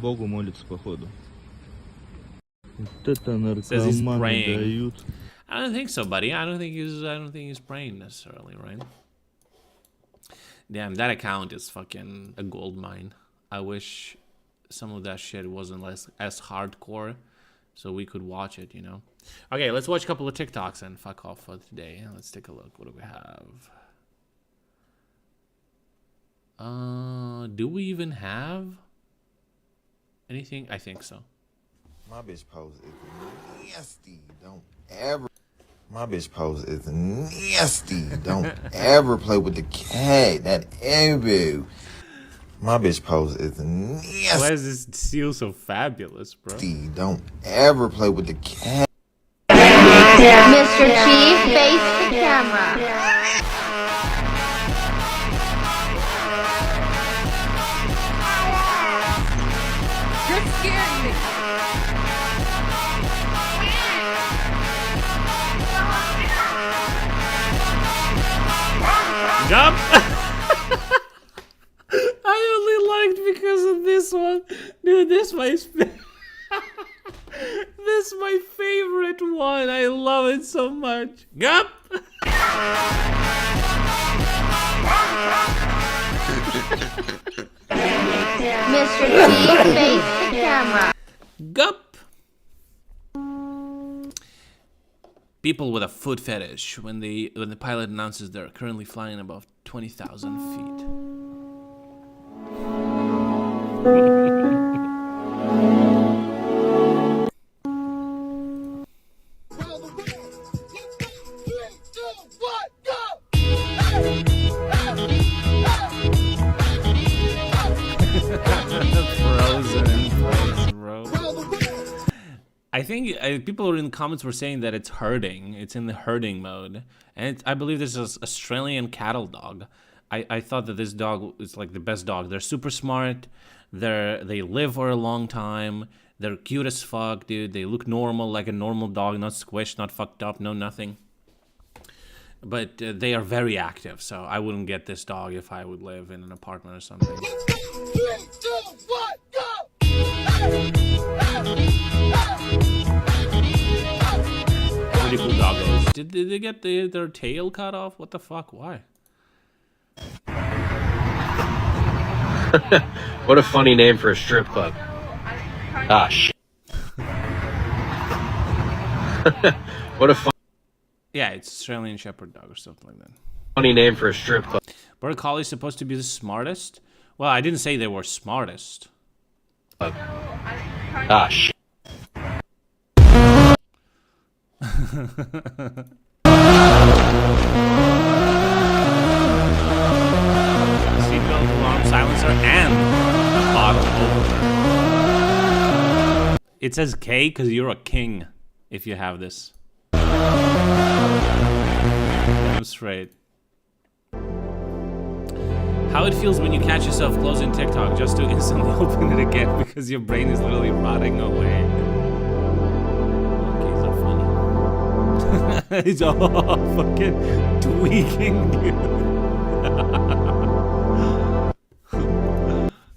Says he's praying. I don't think so, buddy. I don't think he's praying necessarily, right? Damn, that account is fucking a gold mine. I wish some of that shit wasn't as hardcore so we could watch it, you know. Okay, let's watch a couple of TikToks and fuck off for today. Let's take a look. What do we have? Do we even have anything? I think so. My bitch pose is nasty. Don't ever. My bitch pose is nasty. Don't ever play with the cat. That elbow. My bitch pose is nasty. Why is this seal so fabulous, bro? Don't ever play with the cat. Mr. Chief, face the camera. You're scaring me. Jump! I only liked because of this one. Dude, this my this my favorite one. I love it so much. Yup! Mr. Chief, face the camera. Gup! People with a foot fetish when the pilot announces they're currently flying above 20,000 feet. Frozen in place, bro. I think people in the comments were saying that it's herding. It's in the herding mode. And I believe this is an Australian cattle dog. I thought that this dog is like the best dog. They're super smart. They live for a long time. They're cute as fuck, dude. They look normal, like a normal dog, not squished, not fucked up, no nothing. But they are very active, so I wouldn't get this dog if I would live in an apartment or something. Pretty cool doggos. Did they get their tail cut off? What the fuck? Why? What a funny name for a strip club. Ah, shit. What a Yeah, it's Australian Shepherd dog or something like that. funny name for a strip club. Border Collie's supposed to be the smartest? Well, I didn't say they were smartest. Ah, shit. Seatbelt, alarm, silencer, and a bottle opener. It says K because you're a king if you have this. Damn straight. How it feels when you catch yourself closing TikTok just to instantly open it again because your brain is literally rotting away. Monkeys are funny. It's all fucking tweaking, dude.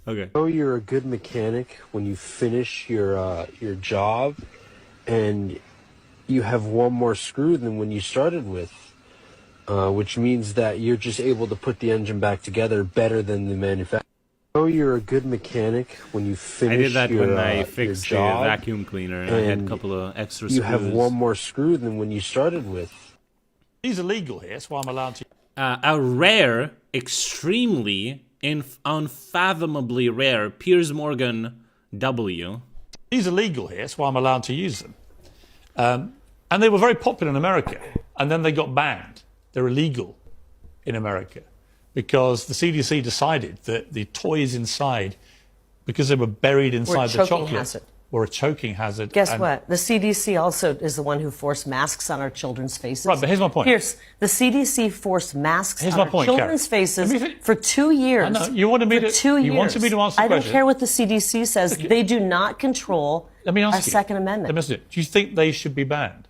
Okay. Know you're a good mechanic when you finish your job and you have one more screw than when you started with, which means that you're just able to put the engine back together better than the manufacturer. So you're a good mechanic when you finish I did that your, when I fixed the job, vacuum cleaner. And I had a couple of extra screws. You have one more screw than when you started with. He's illegal here, that's why I'm allowed to. A rare, extremely, unfathomably rare Piers Morgan W. He's illegal here, that's why I'm allowed to use them. And they were very popular in America, and then they got banned. They're illegal in America because the CDC decided that the toys inside, because they were buried inside the chocolate, were a choking hazard. Guess what? The CDC also is the one who forced masks on our children's faces. Right, but here's my point. The CDC forced masks Here's on my our point, children's faces for 2 years. I know. You wanted me for to, 2 years. You wanted me to answer the I don't question. care what the CDC says. They do not control Let me ask our you. Second Amendment. Let me ask you. Do you think they should be banned?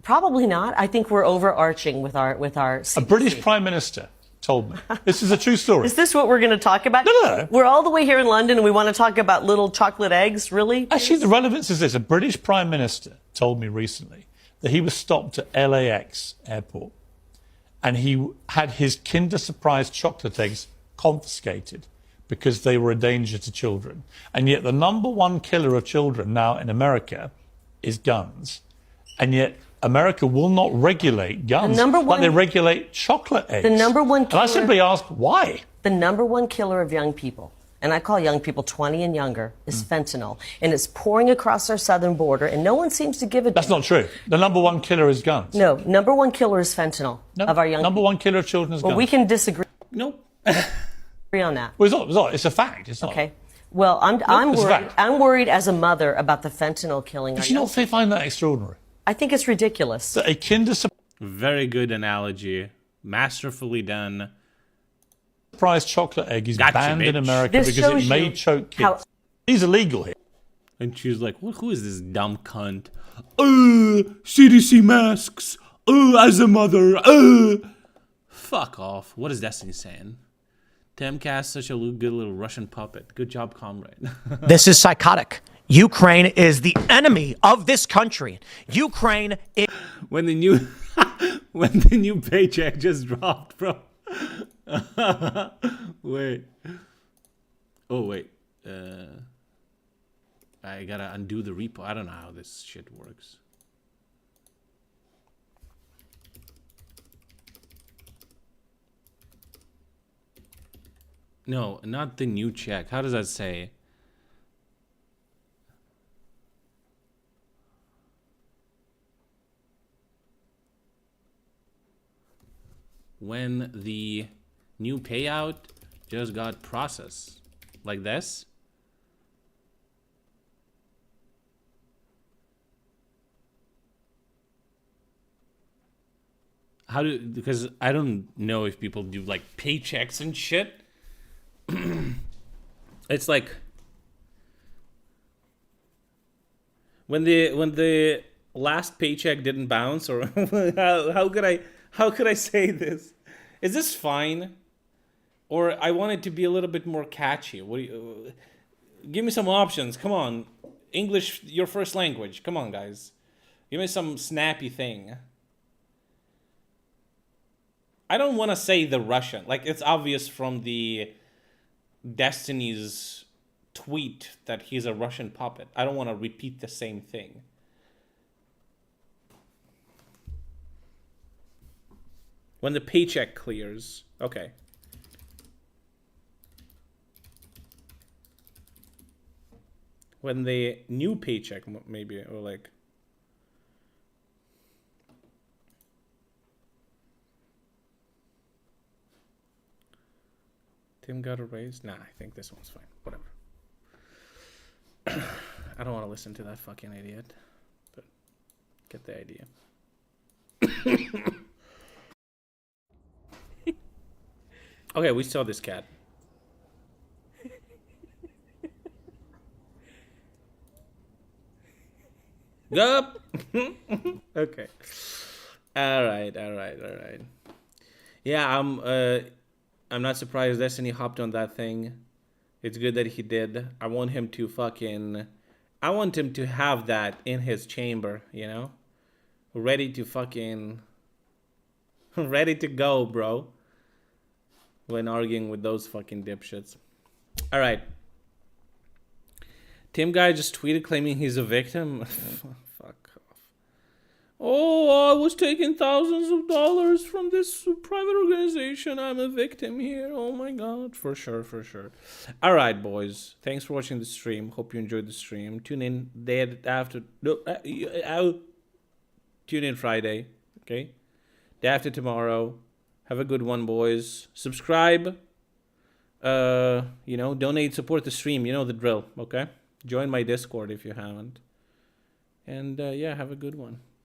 Probably not. I think we're overarching with our CDC. A British Prime Minister told me. This is a true story. Is this what we're going to talk about? No. We're all the way here in London and we want to talk about little chocolate eggs, really? Actually, the relevance is this. A British Prime Minister told me recently that he was stopped at LAX airport and he had his Kinder Surprise chocolate eggs confiscated because they were a danger to children. And yet the #1 killer of children now in America is guns. And yet America will not regulate guns, but they regulate chocolate eggs. The #1 killer. And I simply ask, why? The #1 killer of young people, and I call young people 20 and younger, is fentanyl. And it's pouring across our southern border, and no one seems to give a damn. That's not true. The #1 killer is guns. No, #1 killer is fentanyl of our young people. #1 killer of children is guns. Well, we can disagree. Nope. Agree on that. Well, it's not. It's a fact. It's not. Okay. Well, I'm it's a worried. fact. I'm worried as a mother about the fentanyl killing. Did you not find that extraordinary? I think it's ridiculous. That a Kinder Very good analogy. Masterfully done. Surprise chocolate egg is Gotcha, banned in bitch. America This because it shows may you choke kids. how- He's illegal here. And she's like, who is this dumb cunt? CDC masks. As a mother. Fuck off. What is Destiny saying? Timcast, such a good little Russian puppet. Good job, comrade. This is psychotic. Ukraine is the enemy of this country. Ukraine is... When the new paycheck just dropped, bro. Wait. Oh, wait. I gotta undo the repo. I don't know how this shit works. No, not the new check. How does that say? When the new payout just got processed. Like this? Because I don't know if people do like paychecks and shit. It's like when the last paycheck didn't bounce, or how could I say this? Is this fine? Or I want it to be a little bit more catchy. What do you, give me some options. Come on. English, your first language. Come on, guys. Give me some snappy thing. I don't want to say the Russian. Like, it's obvious from the Destiny's tweet that he's a Russian puppet. I don't want to repeat the same thing. When the paycheck clears. Okay. When the new paycheck, maybe, or like... Tim got a raise? Nah, I think this one's fine. Whatever. I don't want to listen to that fucking idiot. But get the idea. Okay, we saw this cat. Yup. Okay. All right. Yeah, I'm not surprised Destiny hopped on that thing. It's good that he did. I want him to fucking I want him to have that in his chamber, you know? Ready to fucking... ready to go, bro. When arguing with those fucking dipshits. Alright. Tim Guy just tweeted claiming he's a victim. Fuck off. Oh, I was taking thousands of dollars from this private organization. I'm a victim here. Oh my god. For sure, for sure. Alright, boys. Thanks for watching the stream. Hope you enjoyed the stream. Tune in day after... No, tune in Friday. Okay? Day after tomorrow. Have a good one, boys. Subscribe. You know, donate, support the stream. You know the drill, okay? Join my Discord if you haven't. And yeah, have a good one.